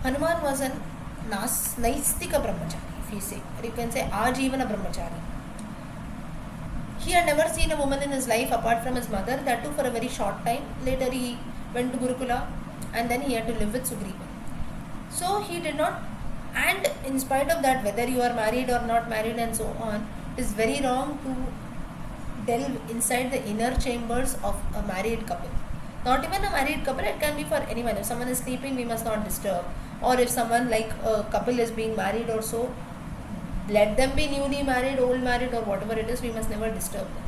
Hanuman was an Naistika Brahmachari, if you say, or you can say Ajivana Brahmachari. He had never seen a woman in his life apart from his mother, that too for a very short time. Later he went to Gurukula and then he had to live with Sugriva. So he did not, and in spite of that, whether you are married or not married and so on, it is very wrong to delve inside the inner chambers of a married couple. Not even a married couple, it can be for anyone. If someone is sleeping, we must not disturb. Or if someone like a couple is being married or so, let them be newly married, old married or whatever it is, we must never disturb them.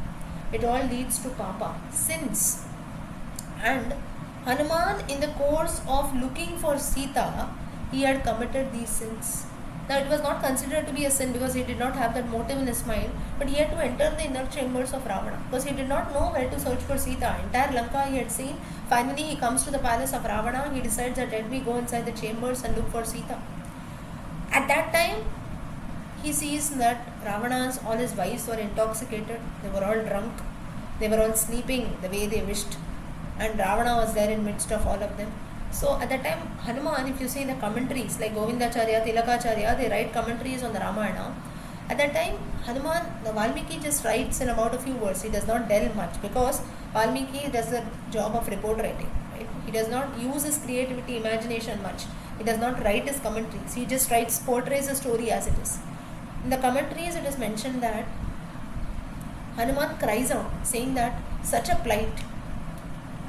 It all leads to papa, sins. And Hanuman, in the course of looking for Sita, he had committed these sins. Now it was not considered to be a sin because he did not have that motive in his mind, but he had to enter the inner chambers of Ravana because he did not know where to search for Sita. Entire Lanka he had seen. Finally he comes to the palace of Ravana. He decides that let me go inside the chambers and look for Sita. At that time, he sees that Ravana's all his wives were intoxicated. They were all drunk. They were all sleeping the way they wished. And Ravana was there in midst of all of them. So at that time, Hanuman, if you see the commentaries like Govindacharya, Tilakacharya, they write commentaries on the Ramayana. At that time, Hanuman, the Valmiki just writes in about a few words. He does not delve much because Valmiki does the job of report writing. Right? He does not use his creativity, imagination much. He does not write his commentaries. He just portrays the story as it is. In the commentaries, it is mentioned that Hanuman cries out, saying that such a plight.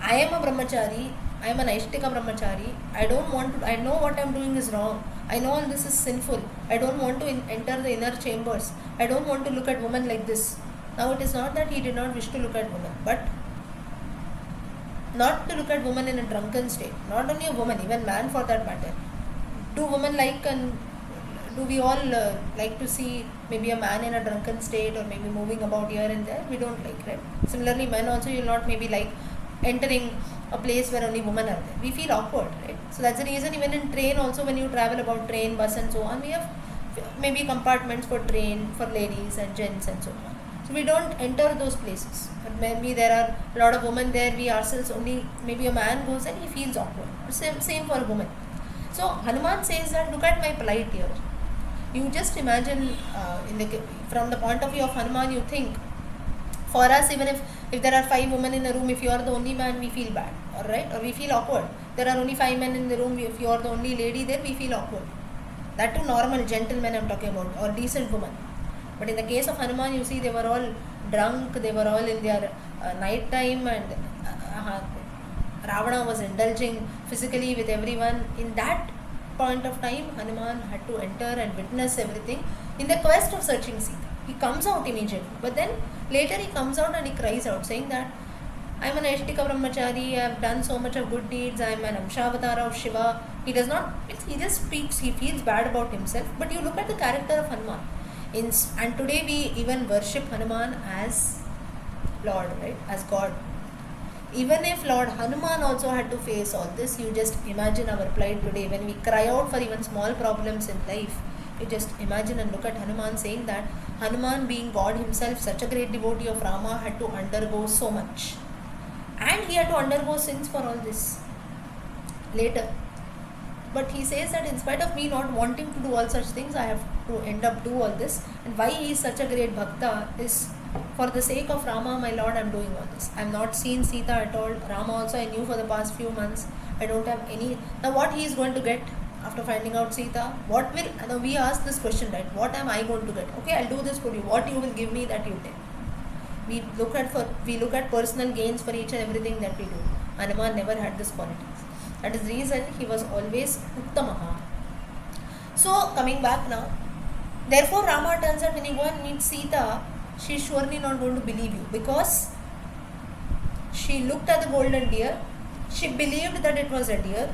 I am a brahmachari. I am an Aishtika brahmachari. I don't want to. I know what I am doing is wrong. I know all this is sinful. I don't want to enter the inner chambers. I don't want to look at women like this. Now it is not that he did not wish to look at women, but not to look at women in a drunken state. Not only a woman, even man for that matter. Do women like and do we all like to see maybe a man in a drunken state or maybe moving about here and there? We don't like, right? Similarly, men also you will not maybe like entering a place where only women are there. We feel awkward, right? So that's the reason even in train also when you travel about train, bus and so on, we have maybe compartments for train, for ladies and gents and so on. So we don't enter those places. But maybe there are a lot of women there, we ourselves only, maybe a man goes and he feels awkward. Same for a woman. So Hanuman says that look at my plight here. You just imagine from the point of view of Hanuman, you think for us even if there are 5 women in a room, if you are the only man, we feel bad, alright, or we feel awkward. There are only 5 men in the room, if you are the only lady there, we feel awkward. That too normal gentlemen I am talking about, or decent women. But in the case of Hanuman, you see they were all drunk, they were all in their night time, and Ravana was indulging physically with everyone. In that point of time, Hanuman had to enter and witness everything in the quest of searching Sita. He comes out immediately, but then later he comes out and he cries out saying that I am an Aishtika brahmachari, I have done so much of good deeds, I am an Amshavatara of Shiva. He does not, he just speaks, he feels bad about himself. But you look at the character of Hanuman, and today we even worship Hanuman as Lord, right, as God. Even if Lord Hanuman also had to face all this, you just imagine our plight today when we cry out for even small problems in life. You just imagine and look at Hanuman saying that Hanuman, being God himself, such a great devotee of Rama, had to undergo so much. And he had to undergo sins for all this later. But he says that in spite of me not wanting to do all such things, I have to end up do all this. And why he is such a great bhakta is for the sake of Rama, my Lord, I am doing all this. I have not seen Sita at all. Rama also I knew for the past few months. I don't have any. Now what he is going to get after finding out Sita? Now we ask this question, right? What am I going to get? Okay, I'll do this for you. What you will give me, that you take. We look at personal gains for each and everything that we do. Hanuman never had this qualities. That is the reason he was always Uttamaha. So coming back now, therefore Rama turns out when you go and meet Sita, she is surely not going to believe you because She looked at the golden deer. She believed that it was a deer.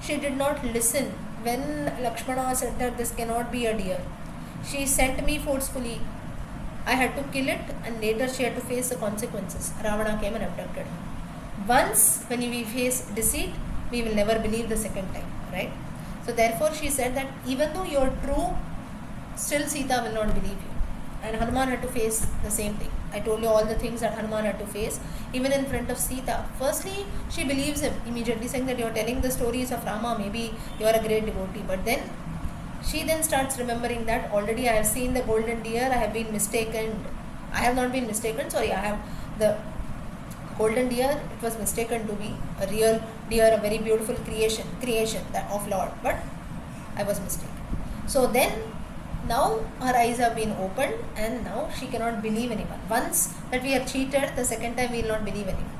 She did not listen when Lakshmana said that this cannot be a deer. She sent me forcefully. I had to kill it, and later she had to face the consequences. Ravana came and abducted her. Once, when we face deceit, we will never believe the second time, right? So therefore she said that even though you are true, still Sita will not believe you. And Hanuman had to face the same thing. I told you all the things that Hanuman had to face, even in front of Sita. Firstly, she believes him immediately, saying that you are telling the stories of Rama, maybe you are a great devotee. But then she then starts remembering that already I have seen the golden deer, I have been mistaken. I have not been mistaken, sorry, I have the golden deer, it was mistaken to be a real deer, a very beautiful creation that of Lord, but I was mistaken. So then now her eyes have been opened, and now she cannot believe anyone. Once that we are cheated, the second time we will not believe anyone.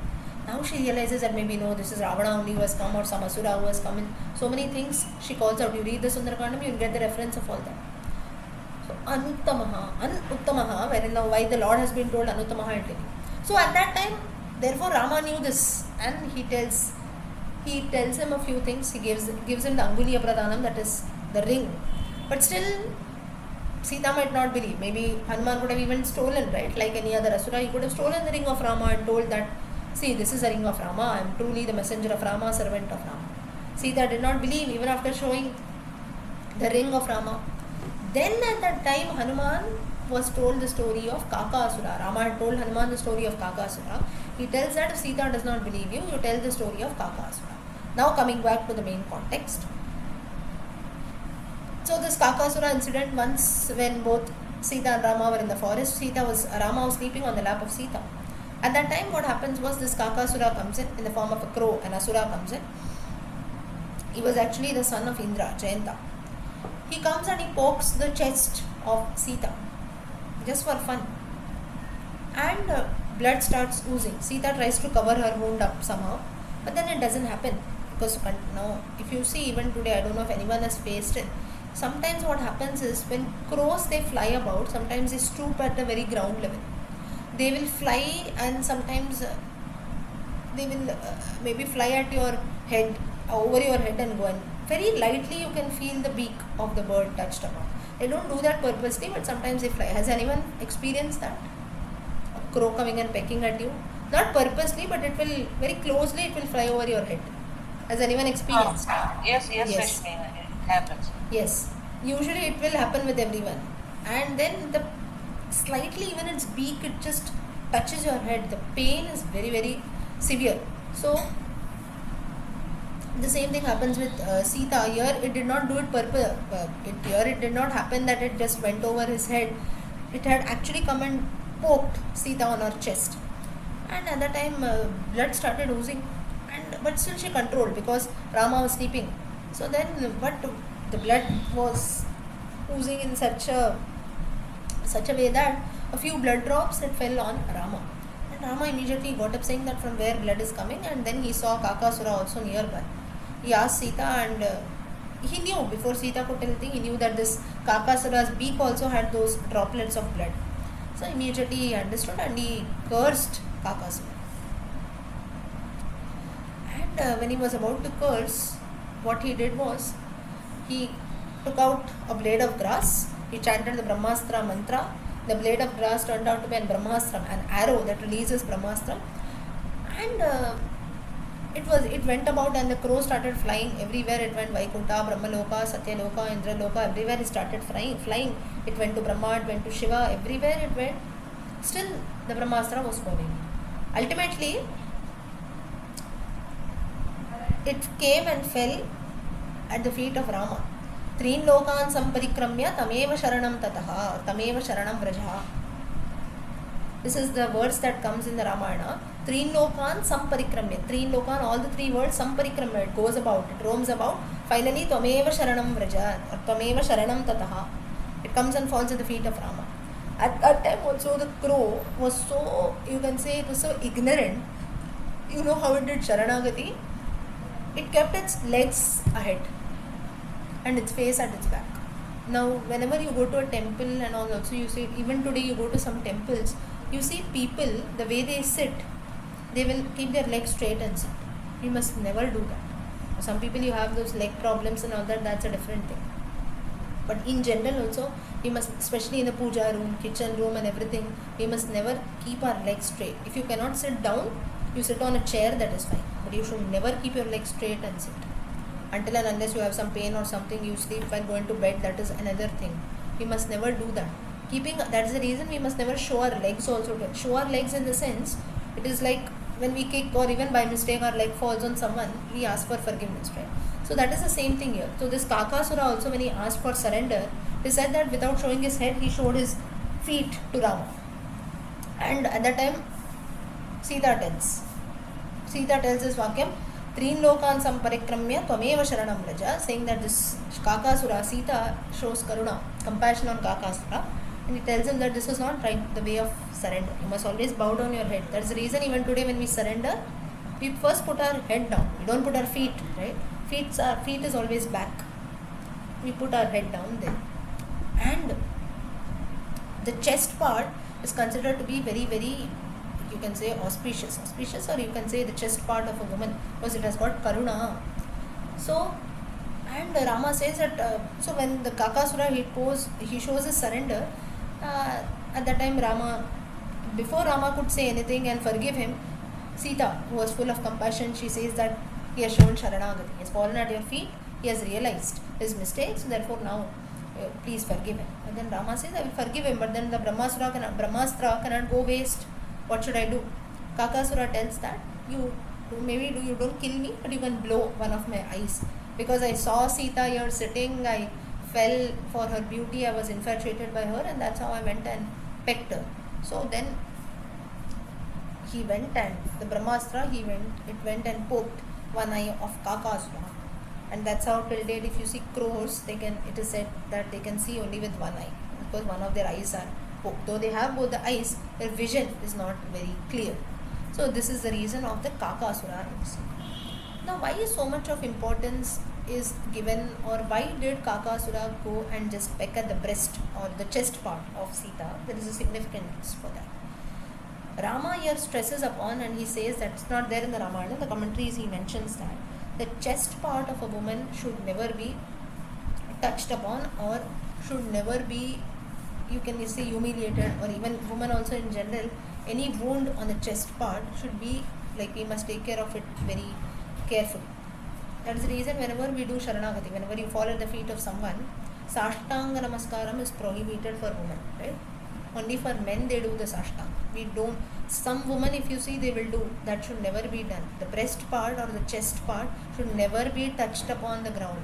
Now she realizes that maybe no, this is Ravana only who has come, or some Asura who has come in. So many things she calls out. You read the Sundarakandam, you will get the reference of all that. So Anuttamaha, wherein now why the Lord has been told Anuttamaha, I'll tell you. So at that time, therefore Rama knew this, and he tells him a few things. He gives him the Anguliya Pradhanam, that is the ring. But still Sita might not believe. Maybe Hanuman could have even stolen, right? Like any other Asura, he could have stolen the ring of Rama and told that, see, this is the ring of Rama, I am truly the messenger of Rama, servant of Rama. Sita did not believe even after showing the ring of Rama. Then at that time Hanuman was told the story of Kakasura. Rama had told Hanuman the story of Kakasura. He tells that if Sita does not believe you, you tell the story of Kakasura. Now coming back to the main context. So this Kakasura incident, once when both Sita and Rama were in the forest, Rama was sleeping on the lap of Sita. At that time what happens was this Kakasura comes in the form of a crow, an Asura comes in. He was actually the son of Indra, Jayanta. He comes and he pokes the chest of Sita, just for fun. And blood starts oozing. Sita tries to cover her wound up somehow, but then it doesn't happen. Because now, if you see even today, I don't know if anyone has faced it, sometimes what happens is when crows, they fly about, sometimes they stoop at the very ground level. They will fly, and sometimes they will maybe fly at your head, over your head, and go, and very lightly you can feel the beak of the bird touched upon. They don't do that purposely, but sometimes they fly. Has anyone experienced that? A crow coming and pecking at you? Not purposely, but it will very closely, it will fly over your head. Has anyone experienced? Yes, Vishnu, it happens. Yes, usually it will happen with everyone. And then the slightly, even its beak, it just touches your head. The pain is very, very severe. So the same thing happens with Sita. Here it did not do it purpose. Here it did not happen that it just went over his head. It had actually come and poked Sita on her chest. And at that time blood started oozing. But still she controlled because Rama was sleeping. So then, but the blood was oozing in such a way that a few blood drops that fell on Rama. And Rama immediately got up saying that from where blood is coming, and then he saw Kakasura also nearby. He asked Sita, and he knew before Sita could tell anything, he knew that this Kakasura's beak also had those droplets of blood. So immediately he understood and he cursed Kakasura. And when he was about to curse, what he did was, he took out a blade of grass, he chanted the Brahmastra mantra. The blade of grass turned out to be an Brahmastra, an arrow that releases Brahmastra. And it went about, and the crow started flying everywhere. It went Vaikuntha, Brahmaloka, Satyaloka, Indraloka, everywhere it started flying. It went to Brahma, it went to Shiva, everywhere it went. Still the Brahmastra was falling. Ultimately, it came and fell at the feet of Rama. Trin lokan samparikramya tameva sharanam tataha, tameva sharanam vrajaha. This is the words that comes in the Ramayana. Trin lokan samparikramya. Trin lokan, all the three words, samparikramya. It goes about, it roams about. Finally, tameva sharanam vraja, or tameva sharanam tataha. It comes and falls at the feet of Rama. At that time also the crow was so, you can say it was so ignorant. You know how it did Sharanagati? It kept its legs ahead and its face at its back. Now, whenever you go to a temple and also you see, even today you go to some temples, you see people, the way they sit, they will keep their legs straight and sit. We must never do that. Some people, you have those leg problems and all that, that's a different thing. But in general also, we must, especially in the puja room, kitchen room and everything, we must never keep our legs straight. If you cannot sit down, you sit on a chair, that is fine. But you should never keep your legs straight and sit. Until and unless you have some pain or something, you sleep while going to bed, that is another thing. We must never do that. That is the reason we must never show our legs also. Show our legs in the sense, it is like when we kick or even by mistake our leg falls on someone, we ask for forgiveness, right? So that is the same thing here. So this Kakasura also, when he asked for surrender, he said that without showing his head, he showed his feet to Rama. And at that time, Sita tells this Vakyam, Trin Lokan Samparikramya Tvameva Sharanam Raja, saying that this Kakasura, Sita shows Karuna, compassion on Kakasura, and he tells him that this is not right, the way of surrender. You must always bow down your head. That's the reason even today when we surrender, we first put our head down. We don't put our feet, right? Feet is always back. We put our head down there. And the chest part is considered to be very, very, you can say auspicious, or you can say the chest part of a woman, because it has got karuna. So, and Rama says that, so when the Kakasura, he shows his surrender, at that time before Rama could say anything and forgive him, Sita, who was full of compassion, she says that he has shown Sharanagati. He has fallen at your feet, he has realized his mistakes, therefore now please forgive him. And then Rama says, I will forgive him, but then the Brahmastra cannot go waste. What should I do? Kakasura tells that, you don't kill me, but you can blow one of my eyes. Because I saw Sita here sitting, I fell for her beauty, I was infatuated by her, and that's how I went and pecked her. So then he went and the Brahmastra, it went and poked one eye of Kakasura. And that's how till date, if you see crows, it is said that they can see only with one eye, because one of their eyes are poked. Though they have both the eyes, their vision is not very clear. So this is the reason of the Kakasura incident. Now, why is so much of importance is given, or why did Kakasura go and just peck at the breast or the chest part of Sita? There is a significance for that. Rama here stresses upon, and he says that it's not there in the Ramayana, the commentaries he mentions that the chest part of a woman should never be touched upon, or should never be, you can say, humiliated, or even woman also in general, any wound on the chest part should be like, we must take care of it very carefully. That is the reason whenever we do Sharanagati, whenever you fall at the feet of someone, Sashtanga Namaskaram is prohibited for women, right? Only for men they do the Sashtanga. Some women, if you see, they will do, that should never be done. The breast part or the chest part should never be touched upon the ground.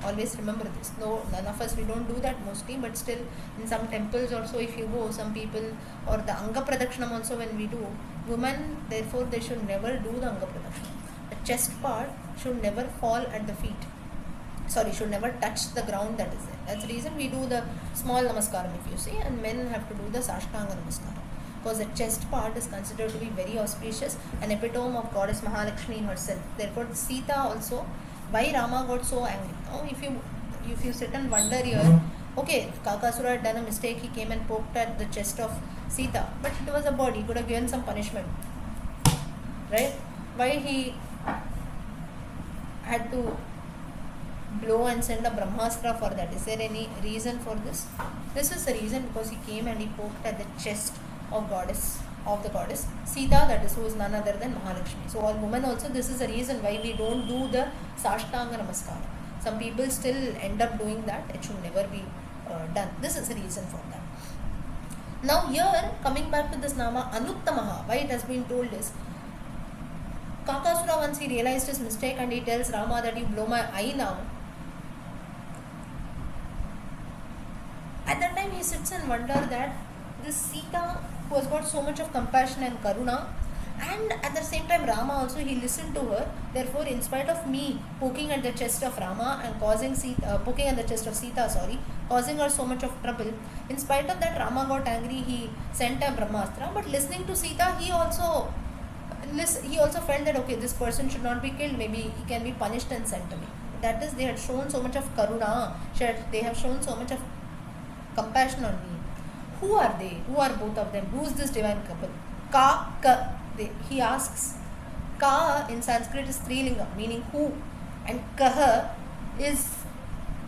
Always remember this. No, none of us, we don't do that mostly, but still in some temples also, if you go, some people, or the Anga Pradakshinam also when we do, women, therefore they should never do the Anga Pradakshinam. The chest part should never fall at the feet. Should never touch the ground, that is it. That's the reason we do the small Namaskaram, if you see, and men have to do the Sashtanga Namaskaram. Because the chest part is considered to be very auspicious, an epitome of Goddess Mahalakshmi herself. Therefore, Sita also, why Rama got so angry? Now, if you sit and wonder here, okay, Kakasura had done a mistake, he came and poked at the chest of Sita, but it was a body, he could have given some punishment, right? Why he had to blow and send a Brahmastra for that? Is there any reason for this? This is the reason, because he came and he poked at the chest of the goddess Sita, that is, who is none other than Mahalakshmi. So all women also, this is the reason why we don't do the Sashtanga Namaskara. Some people still end up doing that. It should never be done. This is the reason for that. Now here, coming back to this Nama Anuttamaha, why it has been told is, Kakasura, once he realized his mistake and he tells Rama that you blow my eye now, at that time he sits and wonders that this Sita, who has got so much of compassion and karuna, and at the same time Rama also, he listened to her. Therefore, in spite of me poking at the chest of Rama and poking at the chest of Sita, causing her so much of trouble, in spite of that Rama got angry, he sent a Brahmastra. But listening to Sita, he also felt that, okay, this person should not be killed, maybe he can be punished and sent away. That is, they had shown so much of karuna, they have shown so much of compassion on me. Who are they? Who are both of them? Who is this divine couple? he asks, Ka in Sanskrit is Strilingam, meaning who, and Kaha is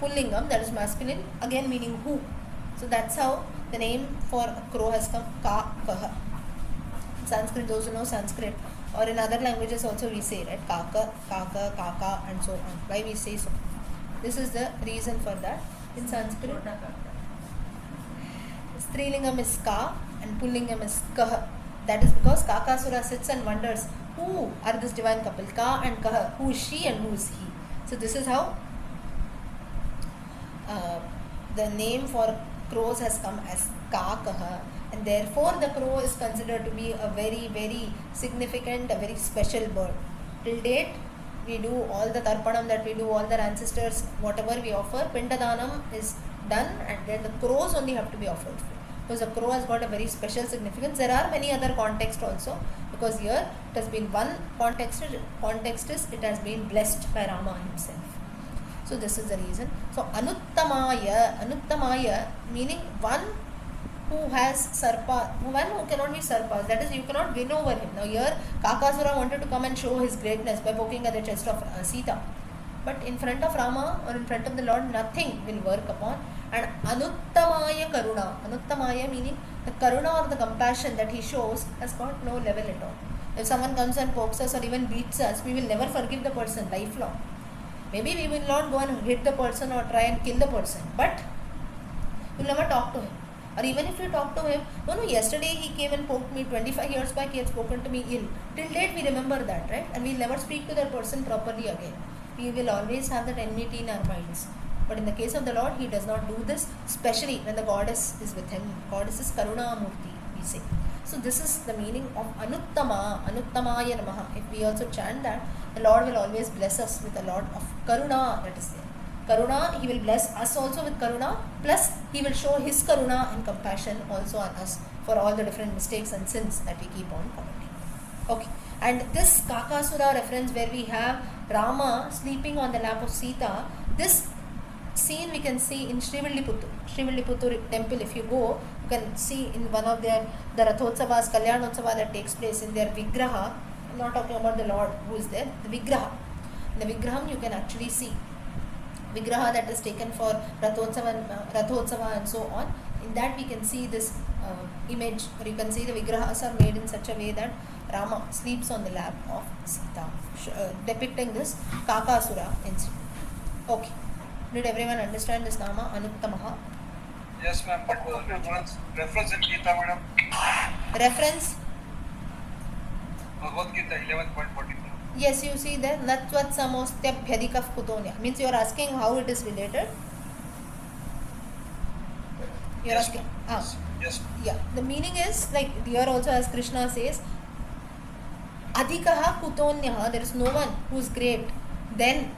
Pullingam, that is masculine, again meaning who. So that's how the name for a crow has come, Ka, Kaha. In Sanskrit, those who know Sanskrit, or in other languages also we say, right, Kaka, Kaka, Kaka, and so on. Why we say so? This is the reason for that. In Sanskrit, Strilingam is Ka and Pullingam is Kaha. That is because Kakasura sits and wonders, who are this divine couple, Ka and Kaha, who is she and who is he. So this is how the name for crows has come as Ka, Kaha, and therefore the crow is considered to be a very, very significant, a very special bird. Till date, we do all the tarpanam that we do, all their ancestors, whatever we offer, Pindadanam is done, and then the crows only have to be offered. Because the crow has got a very special significance. There are many other contexts also, because here it has been one context is it has been blessed by Rama himself. So this is the reason. So Anuttamaya meaning one who has one who cannot be surpassed. That is, you cannot win over him. Now here Kakasura wanted to come and show his greatness by poking at the chest of Sita. But in front of Rama or in front of the Lord, nothing will work upon. And Anuttamaya Karuna. Anuttamaya meaning the Karuna or the compassion that he shows has got no level at all. If someone comes and pokes us or even beats us, we will never forgive the person lifelong. Maybe we will not go and hit the person or try and kill the person, but we will never talk to him. Or even if you talk to him, yesterday he came and poked me, 25 years back he had spoken to me ill. Till date we remember that, right? And we will never speak to that person properly again. We will always have that enmity in our minds. But in the case of the Lord, he does not do this, especially when the goddess is with him. Goddess is Karuna Murti, we say. So this is the meaning of Anuttama, Anuttamaya Namaha. If we also chant that, the Lord will always bless us with a lot of Karuna that is there. Karuna, he will bless us also with Karuna, plus he will show his Karuna and compassion also on us for all the different mistakes and sins that we keep on committing. Okay. And this Kakasura reference where we have Rama sleeping on the lap of Sita, this scene we can see in Srivilliputturu temple. If you go, you can see in one of the Rathotsavas, Kalyanotsava that takes place in their Vigraha. I'm not talking about the Lord who is there, the Vigraha. In the Vigraham you can actually see Vigraha that is taken for Rathotsava and so on. In that we can see this image, or you can see the Vigrahas are made in such a way that Rama sleeps on the lap of Sita, depicting this Kakasura incident. Okay. Did everyone understand this Nama, Anuttamaha? Yes, ma'am, but reference in Gita, madam. Reference? Bhagavad Gita 11.44. Yes, you see there, Natvat Samostya Bhyadikaf Kutonya. Means you are asking how it is related. You are asking. Yes. Yeah. The meaning is, like here also as Krishna says, Adhikaha Kutonyaha, there is no one who is great. Then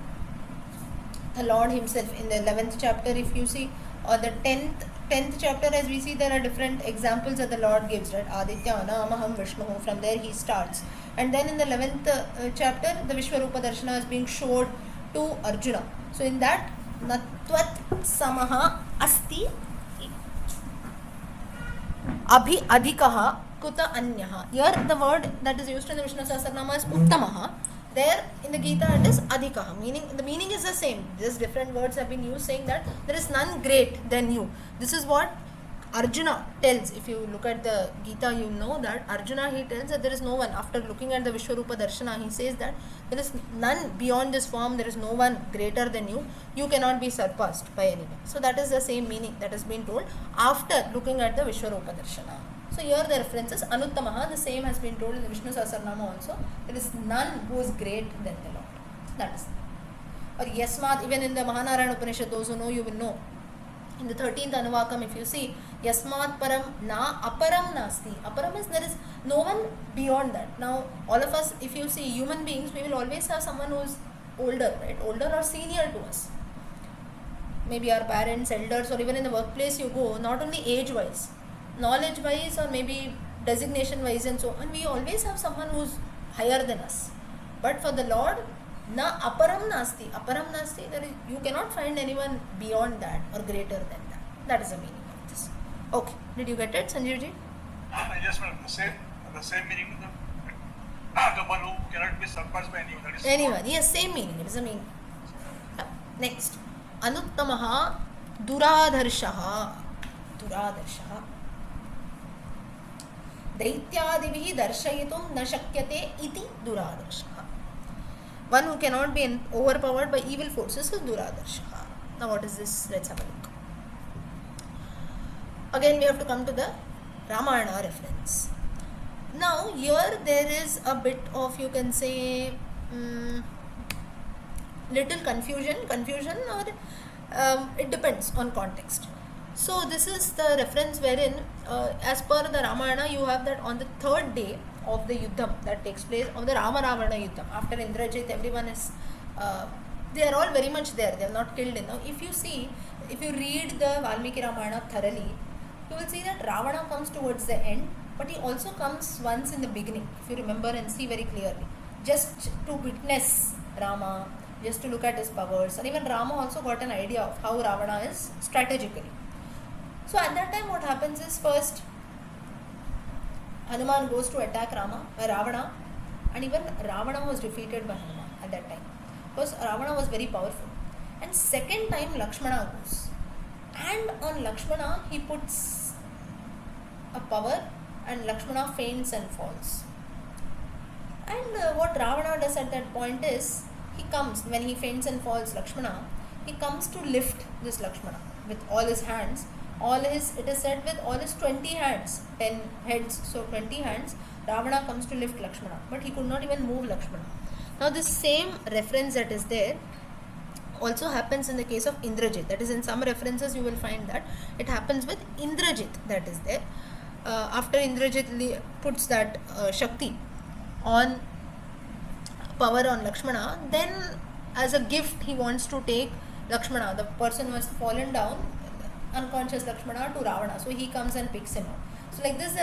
the Lord himself in the 11th chapter, if you see, or the 10th chapter, as we see, there are different examples that the Lord gives, right? Aditya Anamaham Vishnu, from there he starts. And then in the 11th chapter, the Vishwarupa Darshana is being showed to Arjuna. So in that, Natvat Samaha Asti Abhi Adhikaha Kuta Anyaha. Here the word that is used in the Vishnu Sahasranama is Uttamaha. There in the Gita it is Adhikaha, meaning the meaning is the same. Just different words have been used saying that there is none great than you. This is what Arjuna tells. If you look at the Gita, you know that Arjuna, he tells that there is no one. After looking at the Vishwarupa Darshana, he says that there is none beyond this form, there is no one greater than you. You cannot be surpassed by anyone. So that is the same meaning that has been told after looking at the Vishwarupa Darshana. So here the reference is Anuttamaha, the same has been told in the Vishnu Sahasranama also. There is none who is great than the Lord. That is. Or Yasmat, even in the Mahanarayana Upanishad, those who know, you will know. In the 13th Anuvakam, if you see, Yasmat Param Na Aparam Nasti. Aparam is there is no one beyond that. Now, all of us, if you see human beings, we will always have someone who is older, right? Older or senior to us. Maybe our parents, elders, or even in the workplace you go, not only age-wise, knowledge-wise or maybe designation-wise and so on, we always have someone who is higher than us. But for the Lord, Na aparam nasti. Aparam nasti, you cannot find anyone beyond that or greater than that. That is the meaning of this. Okay. Did you get it, Sanjeev ji? Yes, ma'am. The same meaning with the the one who cannot be surpassed by anyone. That is Anyone. Yes, same meaning. It is a meaning. Next. Anuttamaha Duradharshaha. Duradharshaha. Daityadivihi darshayitum na shakyate iti Duradharshaha. One who cannot be overpowered by evil forces is Duradharshaha. Now what is this? Let's have a look. Again we have to come to the Ramayana reference. Now here there is a bit of, you can say, little confusion or it depends on context. So this is the reference wherein as per the Ramayana you have that on the third day of the Yuddham that takes place, of the Rama Ravana Yuddham, after Indrajit, everyone is they are all very much there, they are not killed. Now if you read the Valmiki Ramayana thoroughly, you will see that Ravana comes towards the end, but he also comes once in the beginning, if you remember and see very clearly, just to witness Rama, just to look at his powers. And even Rama also got an idea of how Ravana is strategically. So at that time what happens is, first Hanuman goes to attack Ravana, and even Ravana was defeated by Hanuman at that time, because Ravana was very powerful. And second time Lakshmana goes, and on Lakshmana he puts a power, and Lakshmana faints and falls. And what Ravana does at that point is, he comes, when he faints and falls, Lakshmana, he comes to lift this Lakshmana with all his hands, it is said with all his 20 hands, 10 heads, so 20 hands, Ravana comes to lift Lakshmana, but he could not even move Lakshmana. Now this same reference that is there also happens in the case of Indrajit. That is, in some references you will find that it happens with Indrajit, that is there. After Indrajit puts that Shakti on power on Lakshmana, then as a gift he wants to take Lakshmana, the person who has fallen down, unconscious Lakshmana, to Ravana. So he comes and picks him up. So like this,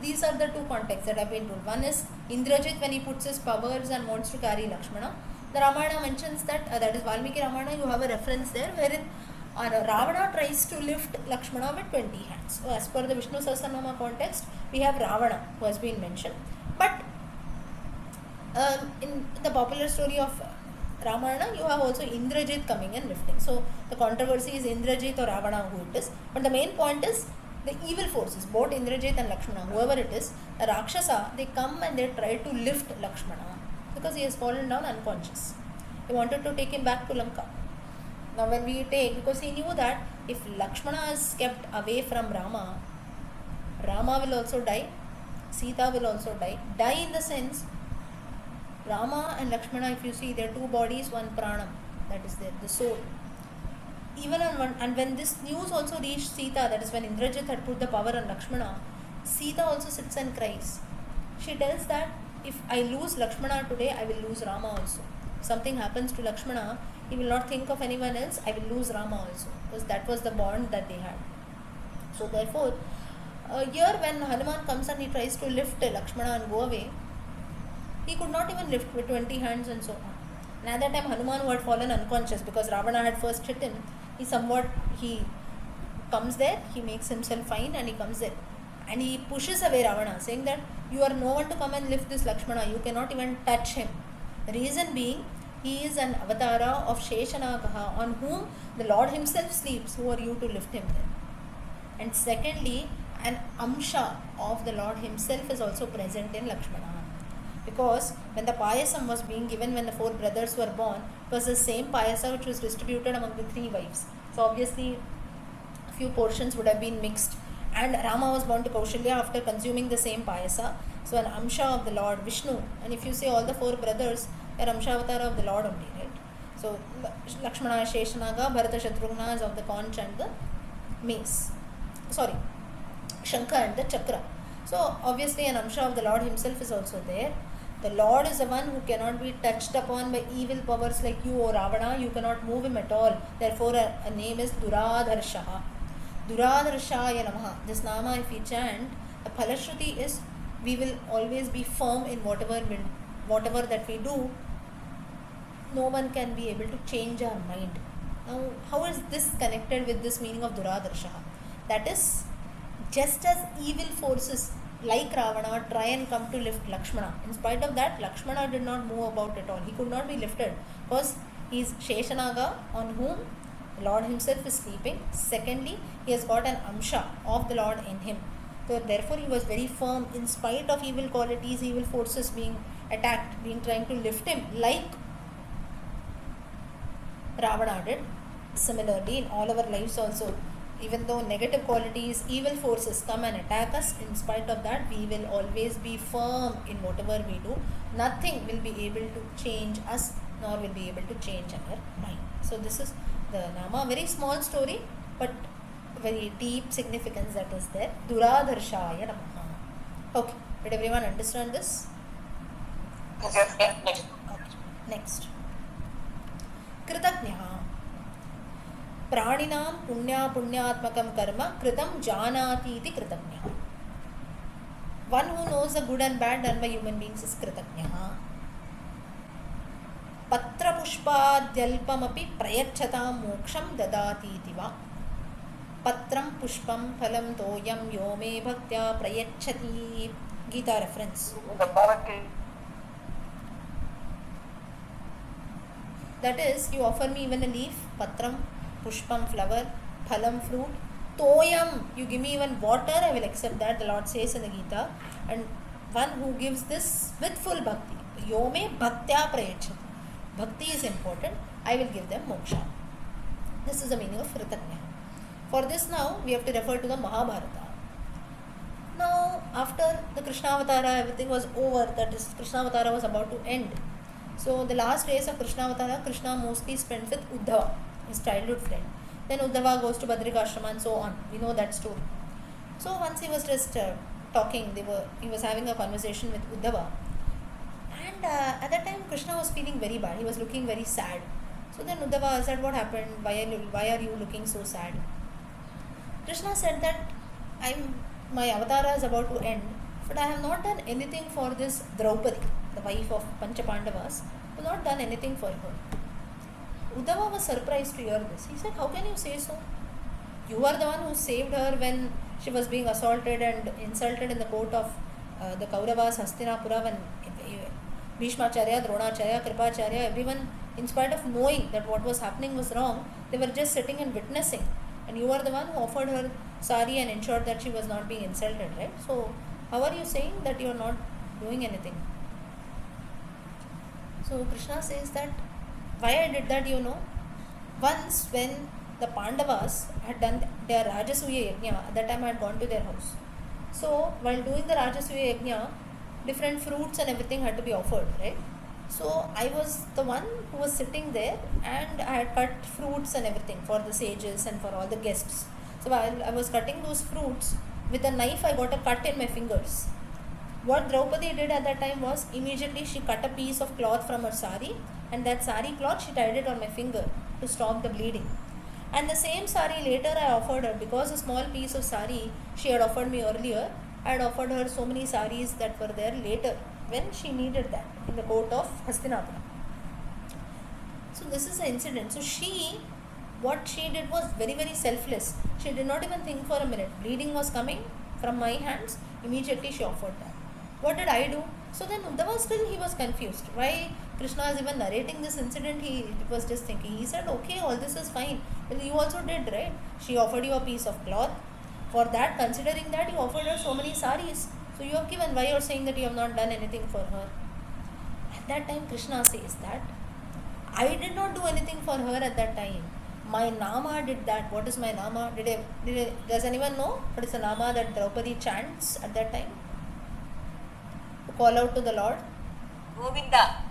these are the two contexts that have been told. One is Indrajit when he puts his powers and wants to carry Lakshmana. The Ramayana mentions that, that is Valmiki Ramayana, you have a reference there wherein Ravana tries to lift Lakshmana with 20 hands. So as per the Vishnu Sahasranama context, we have Ravana who has been mentioned. But in the popular story of Ramayana, you have also Indrajit coming and lifting. So the controversy is Indrajit or Ravana, who it is. But the main point is the evil forces, both Indrajit and Lakshmana, whoever it is, the Rakshasa, they come and they try to lift Lakshmana because he has fallen down unconscious. He wanted to take him back to Lanka. Now when we take, because he knew that if Lakshmana is kept away from Rama, Rama will also die, Sita will also die. Die in the sense, Rama and Lakshmana, if you see, they are two bodies, one pranam, that is there, the soul. Even on one, and when this news also reached Sita, that is when Indrajit had put the power on Lakshmana, Sita also sits and cries. She tells that if I lose Lakshmana today, I will lose Rama also. If something happens to Lakshmana, he will not think of anyone else, I will lose Rama also, because that was the bond that they had. So therefore, here when Hanuman comes and he tries to lift Lakshmana and go away, he could not even lift with 20 hands and so on. And at that time Hanuman, who had fallen unconscious because Ravana had first hit him, he comes there, he makes himself fine and he comes there. And he pushes away Ravana, saying that you are no one to come and lift this Lakshmana, you cannot even touch him. The reason being, he is an avatara of Sheshanagaha, on whom the Lord himself sleeps. Who are you to lift him there? And secondly, an amsha of the Lord himself is also present in Lakshmana. Because when the payasam was being given, when the four brothers were born, it was the same payasa which was distributed among the three wives. So obviously, a few portions would have been mixed. And Rama was born to Kaushalya after consuming the same payasa. So an amsha of the Lord, Vishnu. And if you say all the four brothers, they are amsha avatara of the Lord only, right? So Lakshmana, Sheshanaga, Bharata, Shatrughna is of the conch and the mace. Shankha and the chakra. So obviously an amsha of the Lord himself is also there. The Lord is the one who cannot be touched upon by evil powers like you or Ravana. You cannot move him at all. Therefore a name is Duradharshaha. Duradharshaya Namaha. This nama if we chant, the Phalashruti is we will always be firm in whatever that we do. No one can be able to change our mind. Now how is this connected with this meaning of Duradharshaha? That is, just as evil forces like Ravana, try and come to lift Lakshmana. In spite of that, Lakshmana did not move about at all. He could not be lifted because he is Sheshanaga on whom the Lord himself is sleeping. Secondly, he has got an Amsha of the Lord in him. So therefore, he was very firm in spite of evil qualities, evil forces being attacked, being trying to lift him like Ravana did. Similarly, in all our lives also, even though negative qualities, evil forces come and attack us, in spite of that, we will always be firm in whatever we do. Nothing will be able to change us, nor will be able to change our mind. So this is the Nama. Very small story, but very deep significance that is there. Duradharshaya Namaha. Okay, did everyone understand this? Yes. Next. Okay. Next. Kritatnyaha. प्राणिनां पुण्यात्मकं कर्म कृतं जानाति इति कृतज्ञः. One who knows the good and bad done by human beings is कृतज्ञः. पत्रपुष्पाद्यल्पमपि प्रयच्छतां मोक्षं ददाति इति वा. पत्रं पुष्पं फलं तोयं यो मे भक्त्या प्रयच्छति. Gita reference. That is, you offer me even a leaf, patram, pushpam, flower, phalam, fruit, toyam, you give me even water, I will accept that, the Lord says in the Gita. And one who gives this with full bhakti, yome bhaktya prayachati. Bhakti is important, I will give them moksha. This is the meaning of Kritatnya. For this now, we have to refer to the Mahabharata. Now, after the Krishna Avatara, everything was over, that is, Krishna Avatara was about to end. So, the last days of Krishna Avatara, Krishna mostly spent with Uddhava, his childhood friend. Then Uddhava goes to Badrikashrama and so on. We know that story. So, once he was just talking, he was having a conversation with Uddhava. And at that time, Krishna was feeling very bad. He was looking very sad. So, then Uddhava said, what happened? Why are you looking so sad? Krishna said that my avatara is about to end, but I have not done anything for this Draupadi, the wife of Pancha Pandavas. I have not done anything for her. Uddhava was surprised to hear this. He said, how can you say so? You are the one who saved her when she was being assaulted and insulted in the court of the Kauravas, Hastinapura, when Bhishmacharya, Dronacharya, Kripacharya, everyone, in spite of knowing that what was happening was wrong, they were just sitting and witnessing. And you are the one who offered her sari and ensured that she was not being insulted, right? So, how are you saying that you are not doing anything? So, Krishna says that, why I did that, once when the Pandavas had done their Rajasuya Yajna, at that time I had gone to their house. So, while doing the Rajasuya Yajna, different fruits and everything had to be offered, right? So, I was the one who was sitting there and I had cut fruits and everything for the sages and for all the guests. So, while I was cutting those fruits, with a knife I got a cut in my fingers. What Draupadi did at that time was, immediately she cut a piece of cloth from her sari, and that sari cloth she tied it on my finger to stop the bleeding. And the same sari later I offered her, because a small piece of sari she had offered me earlier, I had offered her so many saris that were there later when she needed that in the court of Hastinapura. So this is the incident. So what she did was very, very selfless. She did not even think for a minute. Bleeding was coming from my hands, immediately she offered that. What did I do? So then Uddhava still, he was confused. Why Krishna is even narrating this incident, he was just thinking. He said, okay, all this is fine. Well, you also did, right? She offered you a piece of cloth. For that, considering that, you offered her so many saris. So you have given. Why you are saying that you have not done anything for her? At that time, Krishna says that, I did not do anything for her at that time. My Nama did that. What is my Nama? Does anyone know what is the Nama that Draupadi chants at that time? To call out to the Lord? Govinda.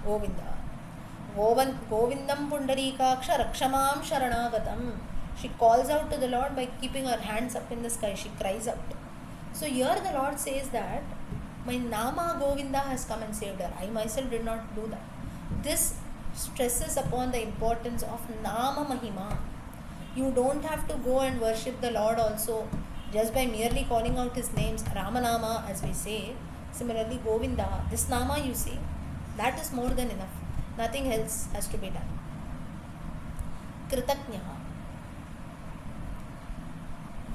Govindam Pundarikaksha Rakshamam Sharanagatam. She calls out to the Lord by keeping her hands up in the sky. She cries out. So here the Lord says that my Nama Govinda has come and saved her. I myself did not do that. This stresses upon the importance of Nama Mahima. You don't have to go and worship the Lord also just by merely calling out his names, Ramanama as we say. Similarly, Govinda, this Nama you see, that is more than enough. Nothing else has to be done. Kritatnyaha.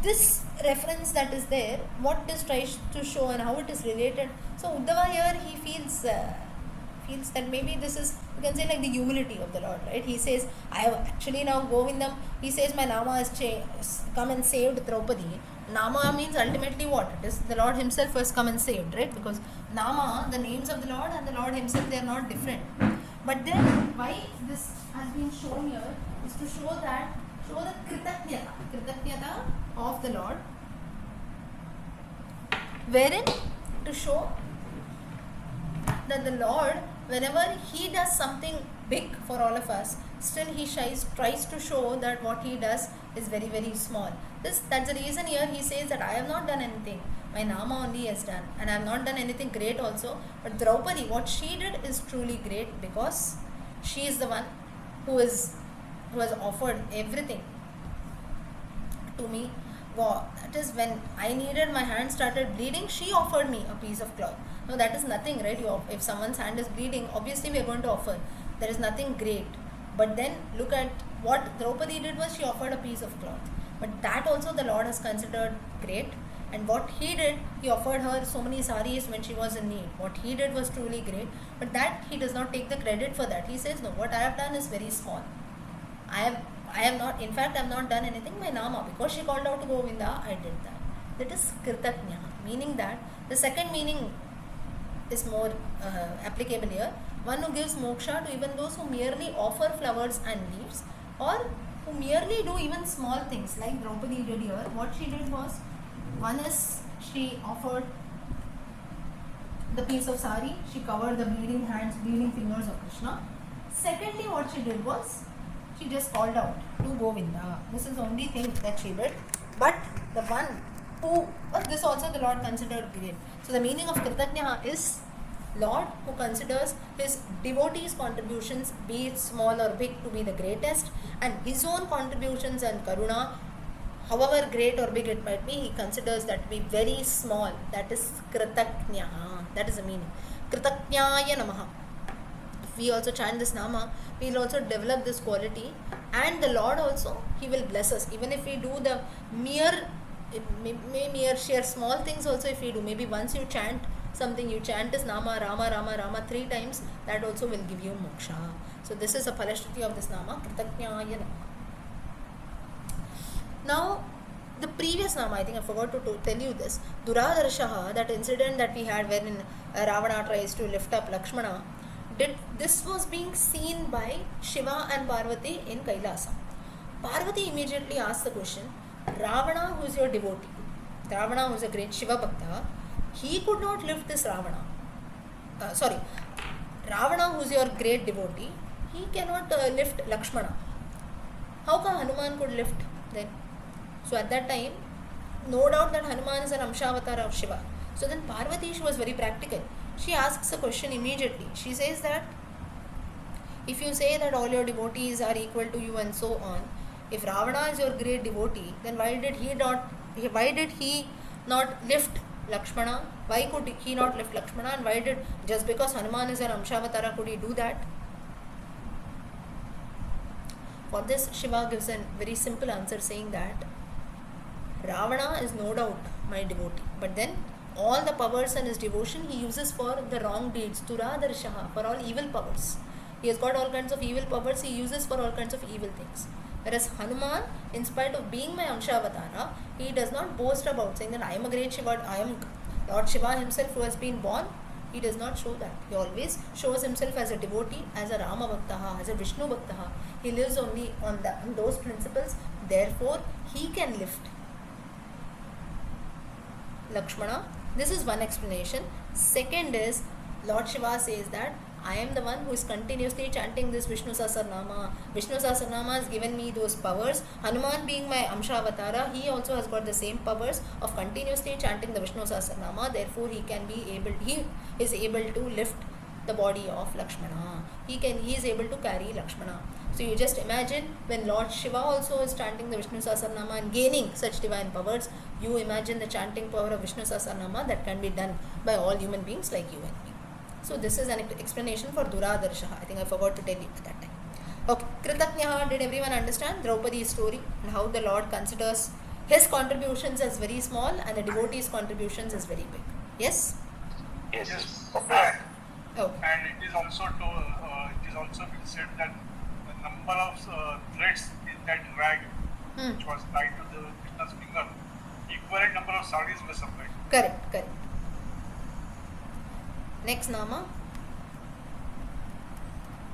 this reference that is there, what this tries to show and how it is related. So Uddhava here, he feels that maybe this is, you can say, like the humility of the Lord, right? He says, I have actually now Govindam, he says my Nama has come and saved Draupadi. Nama means ultimately what? It is the Lord himself has come and saved, right? Because Nama, the names of the Lord and the Lord himself, they are not different. But then why this has been shown here is to show the Kritatnyata of the Lord, wherein to show that the Lord, whenever he does something big for all of us, still he tries to show that what he does is very, very small. That's the reason here he says that I have not done anything. My Nama only has done, and I have not done anything great also. But Draupadi, what she did is truly great, because she is the one who has offered everything to me. Wow, that is when I needed, my hand started bleeding, she offered me a piece of cloth. No, that is nothing, right? If someone's hand is bleeding, obviously we are going to offer. There is nothing great. But then look at what Draupadi did was she offered a piece of cloth. But that also the Lord has considered great. And what he did, he offered her so many saris when she was in need. What he did was truly great. But that he does not take the credit for that. He says, no, what I have done is very small. I have not, in fact, I have not done anything. My Nama, because she called out to Govinda, I did that. That is Kritatnya, meaning that the second meaning is more applicable here. One who gives moksha to even those who merely offer flowers and leaves, or who merely do even small things like Draupadi did here. What she did was, one is she offered the piece of sari, she covered the bleeding hands, bleeding fingers of Krishna. Secondly, what she did was, she just called out to Govinda. This is the only thing that she did. But the one who, this also the Lord considered great. So the meaning of Kritatnya is Lord who considers his devotees' contributions, be it small or big, to be the greatest, and his own contributions and karuna, however great or big it might be, he considers that to be very small. That is Kritatnya. That is the meaning. Kritatnyaya Namaha. If we also chant this Nama, we will also develop this quality, and the Lord also, he will bless us. Even if we do the mere sheer small things also, if we do, maybe once you chant something, you chant this Nama, Rama, Rama, Rama 3 times, that also will give you moksha. So this is a Palashruti of this Nama, Kritatnyaya Namaha. Now, the previous Nama, I think I forgot to tell you this, Duradarshaha, that incident that we had wherein Ravana tries to lift up Lakshmana, this was being seen by Shiva and Parvati in Kailasa. Parvati immediately asked the question, Ravana, who is your devotee, Ravana, who is a great Shiva Bhakta, he could not lift this Ravana. Ravana, who is your great devotee, he cannot lift Lakshmana. How come Hanuman could lift then? So at that time, no doubt that Hanuman is an Amshavatara of Shiva. So then Parvati, she was very practical. She asks a question immediately. She says that if you say that all your devotees are equal to you and so on, if Ravana is your great devotee, then why did he not lift Lakshmana? Why could he not lift Lakshmana? And just because Hanuman is an Amshavatara, could he do that? For this, Shiva gives a very simple answer, saying that Ravana is no doubt my devotee, but then all the powers and his devotion he uses for the wrong deeds, Duradarshaha, for all evil powers. He has got all kinds of evil powers he uses for all kinds of evil things. Whereas Hanuman, in spite of being my Amshavatara, he does not boast about saying that I am a great Shiva, I am Lord Shiva himself who has been born. He does not show that. He always shows himself as a devotee, as a Rama Bhaktaha, as a Vishnu Bhaktaha. He lives only on those principles. Therefore, he can lift Lakshmana. This is one explanation. Second is, Lord Shiva says that I am the one who is continuously chanting this Vishnu Sahasranama. Vishnu Sahasranama has given me those powers. Hanuman being my Amshavatara, he also has got the same powers of continuously chanting the Vishnu Sahasranama. Therefore, he is able to lift the body of Lakshmana. He is able to carry Lakshmana. So you just imagine when Lord Shiva also is chanting the Vishnu Sahasranama and gaining such divine powers, you imagine the chanting power of Vishnu Sahasranama that can be done by all human beings like you and me. So this is an explanation for Duradarshaha. I think I forgot to tell you at that time. Okay, Kritatnyaha, did everyone understand Draupadi's story and how the Lord considers His contributions is very small and the devotee's contributions is very big. Yes? Yes. Okay. And it is also been said that the number of threads in that rag which was tied to the Krishna's finger, equivalent number of saris were supplied. Correct. Next nama.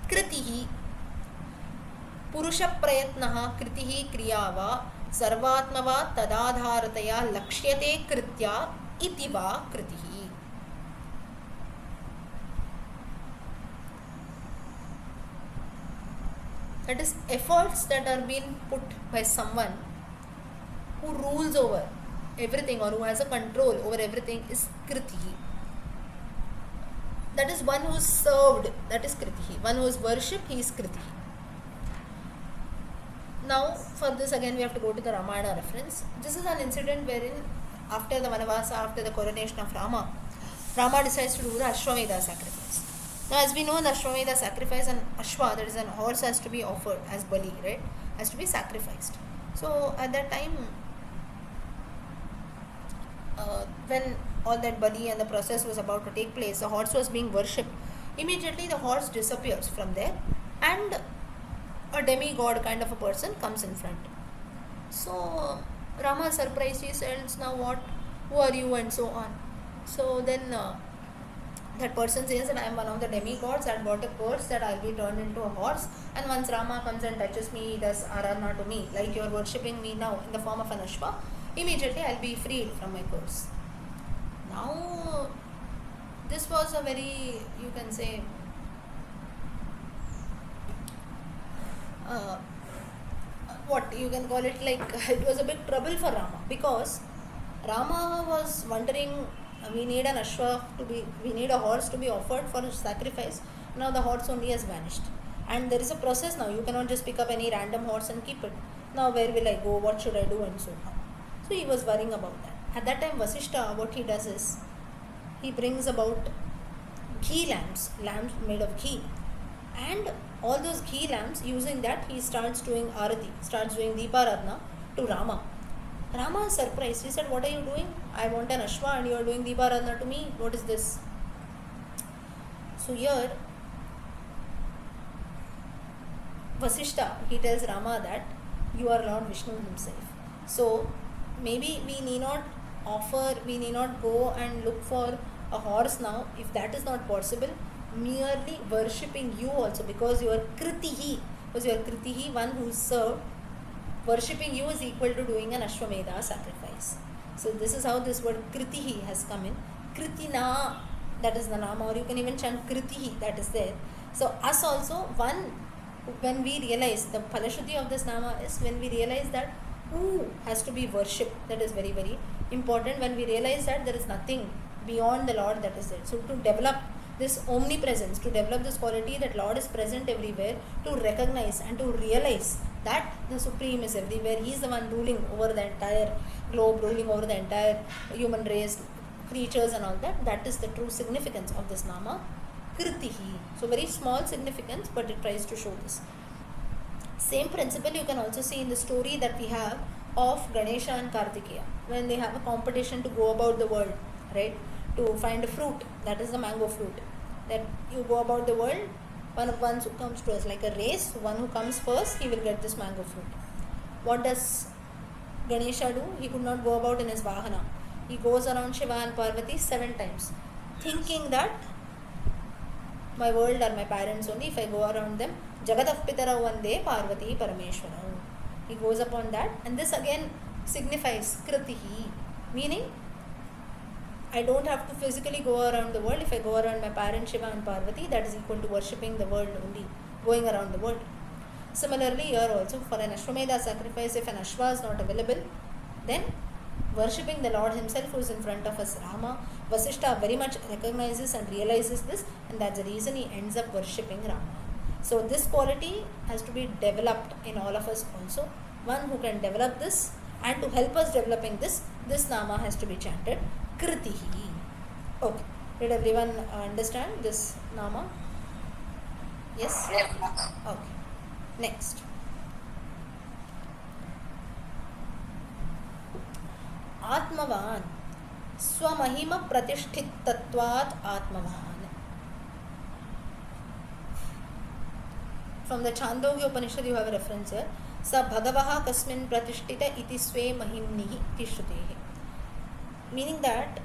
Kritihi. Purusha prayatnaha kritihi kriyava sarvatmava tadadharataya lakshyate kritya iti va kritihi. That is, efforts that are being put by someone who rules over everything or who has a control over everything is kritihi. That is one who is served, that is kritihi. One who is worshipped, he is kritihi. Now, for this again we have to go to the Ramayana reference. This is an incident wherein after the Vanavasa, after the coronation of Rama decides to do the Ashwamedha sacrifice. Now, as we know, in the Ashwamedha sacrifice, an Ashwa, that is an horse, has to be offered as Bali, right? Has to be sacrificed. So, at that time, when all that Bali and the process was about to take place, the horse was being worshipped. Immediately, the horse disappears from there, and a demigod kind of a person comes in front. So, Rama is surprised. He says, "Now what? Who are you?" and so on. So then that person says that I am one of the demigods. I got a curse that I will be turned into a horse, and once Rama comes and touches me, he does aradhana to me, like you are worshipping me now in the form of an Ashwa, immediately I will be freed from my curse. Now, this was a very, you can say, what you can call it, like it was a big trouble for Rama, because Rama was wondering, we need an Ashwa we need a horse to be offered for a sacrifice. Now the horse only has vanished, and there is a process now. You cannot just pick up any random horse and keep it. Now where will I go? What should I do? And so on. So he was worrying about that. At that time, Vasishtha, what he does is, he brings about ghee lamps made of ghee, and all those ghee lamps, using that he starts doing arati, starts doing Deeparadhana to Rama. Rama is surprised. He said, "What are you doing? I want an Ashwa and you are doing Deeparadhana to me. What is this?" So here, Vasishtha, he tells Rama that you are Lord Vishnu himself. So maybe we need not go and look for a horse now, if that is not possible. Merely worshipping you also, because you are kritihi, one who is served. Worshipping you is equal to doing an Ashwamedha sacrifice. So this is how this word kritihi has come in. Kritina, that is the nama, or you can even chant kritihi, that is there. So us also, when we realize, the Phalashuddhi of this nama is when we realize that who has to be worshipped. That is very, very important. When we realize that there is nothing beyond the Lord that is there. So to develop this omnipresence, to develop this quality that Lord is present everywhere, to recognize and to realize that the Supreme is everywhere. He is the one ruling over the entire globe, ruling over the entire human race, creatures and all that. That is the true significance of this nama, Kritihi. So very small significance, but it tries to show this. Same principle you can also see in the story that we have of Ganesha and Kartikeya, when they have a competition to go about the world, right? To find a fruit, that is the mango fruit. That you go about the world, one who comes to us, like a race, one who comes first, he will get this mango fruit. What does Ganesha do? He could not go about in his Vahana. He goes around Shiva and Parvati 7 times, thinking that my world are my parents only. If I go around them, Jagatav Pitara Vande Parvati Parameshwara. He goes upon that, and this again signifies Kritihi, meaning I don't have to physically go around the world. If I go around my parents Shiva and Parvati, that is equal to worshipping the world only, going around the world. Similarly, here also for an Ashwamedha sacrifice, if an Ashwa is not available, then worshipping the Lord himself who is in front of us, Rama. Vasishtha very much recognizes and realizes this, and that's the reason he ends up worshipping Rama. So this quality has to be developed in all of us also. One who can develop this, and to help us developing this nama has to be chanted Kritihi. Okay. Did everyone understand this nama? Yes? Okay. Next. Atmavan. Swamahima pratishthitatvat Atmavan. From the Chandogya Upanishad you have a reference here. Sa bhagavaha kasmin pratishtita iti sve mahimnihi tishrutehi. Meaning that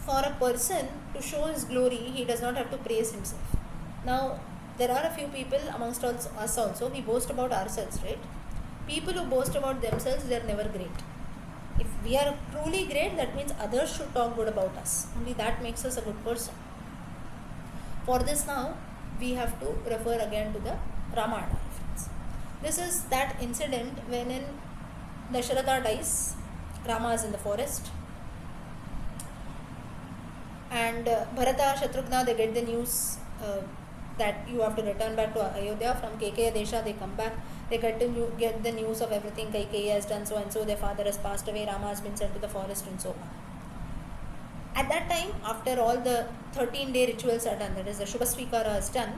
for a person to show his glory, he does not have to praise himself. Now, there are a few people amongst us also, we boast about ourselves, right? People who boast about themselves, they are never great. If we are truly great, that means others should talk good about us. Only that makes us a good person. For this now, we have to refer again to the Ramayana reference. This is that incident when in Dasharatha dies, Rama is in the forest, and Bharata, Shatrughna, they get the news that you have to return back to Ayodhya. From Kekeya Desha, they come back, they get the news of everything. Kaikeyi has done so and so, their father has passed away, Rama has been sent to the forest and so on. At that time, after all the 13-day rituals are done, that is the Shubha Svikara is done,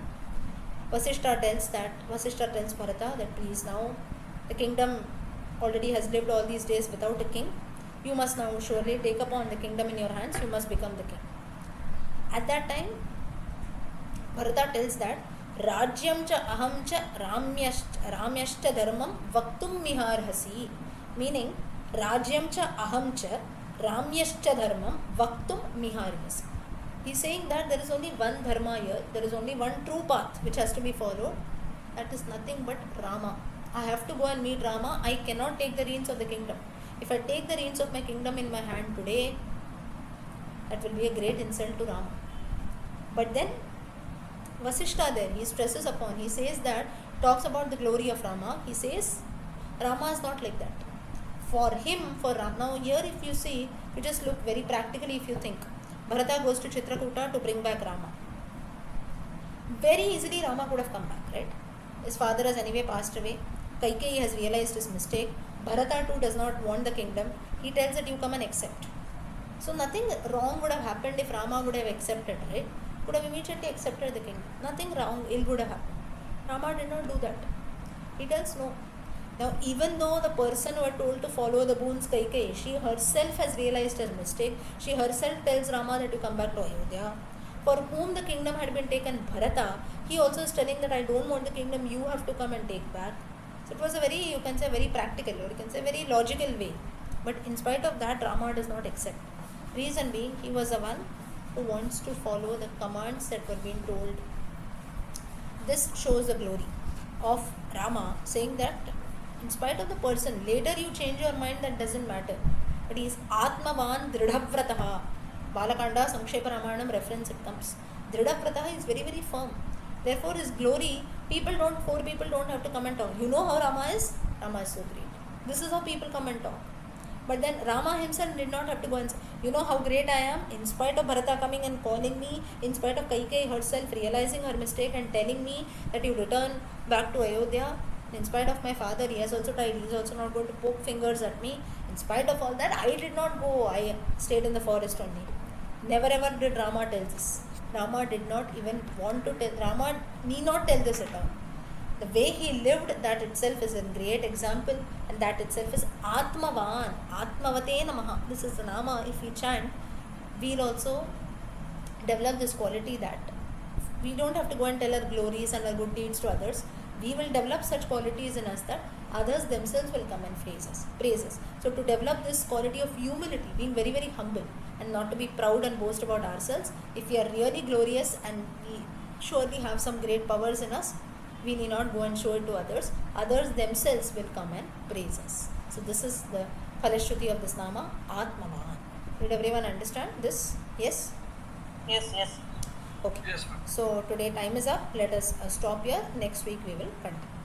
Vasishtha tells Bharata that please now, the kingdom already has lived all these days without a king. You must now surely take upon the kingdom in your hands, you must become the king. At that time, Bharata tells that Rajyam cha aham cha ramyashcha dharmam vaktum miharhasi, meaning Rajyam cha aham cha ramyashcha dharmam vaktum miharhasi. He is saying that there is only one dharma here, there is only one true path which has to be followed, that is nothing but Rama. I have to go and meet Rama, I cannot take the reins of the kingdom. If I take the reins of my kingdom in my hand today, that will be a great insult to Rama. But then Vasishtha there, he stresses upon, he says that, talks about the glory of Rama, he says Rama is not like that. For him, for Rama, now here if you see, you just look very practically if you think, Bharata goes to Chitrakuta to bring back Rama. Very easily Rama could have come back, right? His father has anyway passed away, Kaikeyi has realized his mistake, Bharata too does not want the kingdom, he tells that you come and accept. So nothing wrong would have happened if Rama would have accepted, right? Could have immediately accepted the kingdom. Nothing wrong, ill would have happened. Rama did not do that. He tells no. Now even though the person who had told to follow the boons Kaikeyi, she herself has realized her mistake, she herself tells Rama that you come back to Ayodhya. For whom the kingdom had been taken, Bharata, he also is telling that I don't want the kingdom, you have to come and take back. So it was a very, you can say very practical, or you can say very logical way. But in spite of that, Rama does not accept. Reason being, he was the one who wants to follow the commands that were being told. This shows the glory of Rama, saying that in spite of the person, later you change your mind, that doesn't matter. But he is Atmavan Dridhavrataha. Balakanda Sankshepa Ramayana reference it comes. Dridhavrataha is very, very firm. Therefore his glory, four people don't have to come and talk. You know how Rama is? Rama is so great. This is how people come and talk. But then Rama himself did not have to go and say, you know how great I am, in spite of Bharata coming and calling me, in spite of Kaikeyi herself realizing her mistake and telling me that you return back to Ayodhya, in spite of my father, he has also tried, he is also not going to poke fingers at me. In spite of all that, I did not go, I stayed in the forest only. Never ever did Rama tell this. Rama did not even want to tell, Rama need not tell this at all. The way he lived, that itself is a great example, and that itself is Atmavan, Atmavate Namaha. This is the Nama. If we chant, we'll also develop this quality that we don't have to go and tell our glories and our good deeds to others. We will develop such qualities in us that others themselves will come and praise us. So to develop this quality of humility, being very, very humble and not to be proud and boast about ourselves, if we are really glorious and we surely have some great powers in us, we need not go and show it to others. Others themselves will come and praise us. So this is the Falashruti of this Nama, Atmavan. Did everyone understand this? Yes? Yes. Okay. Yes, ma'am. So today time is up. Let us stop here. Next week we will continue.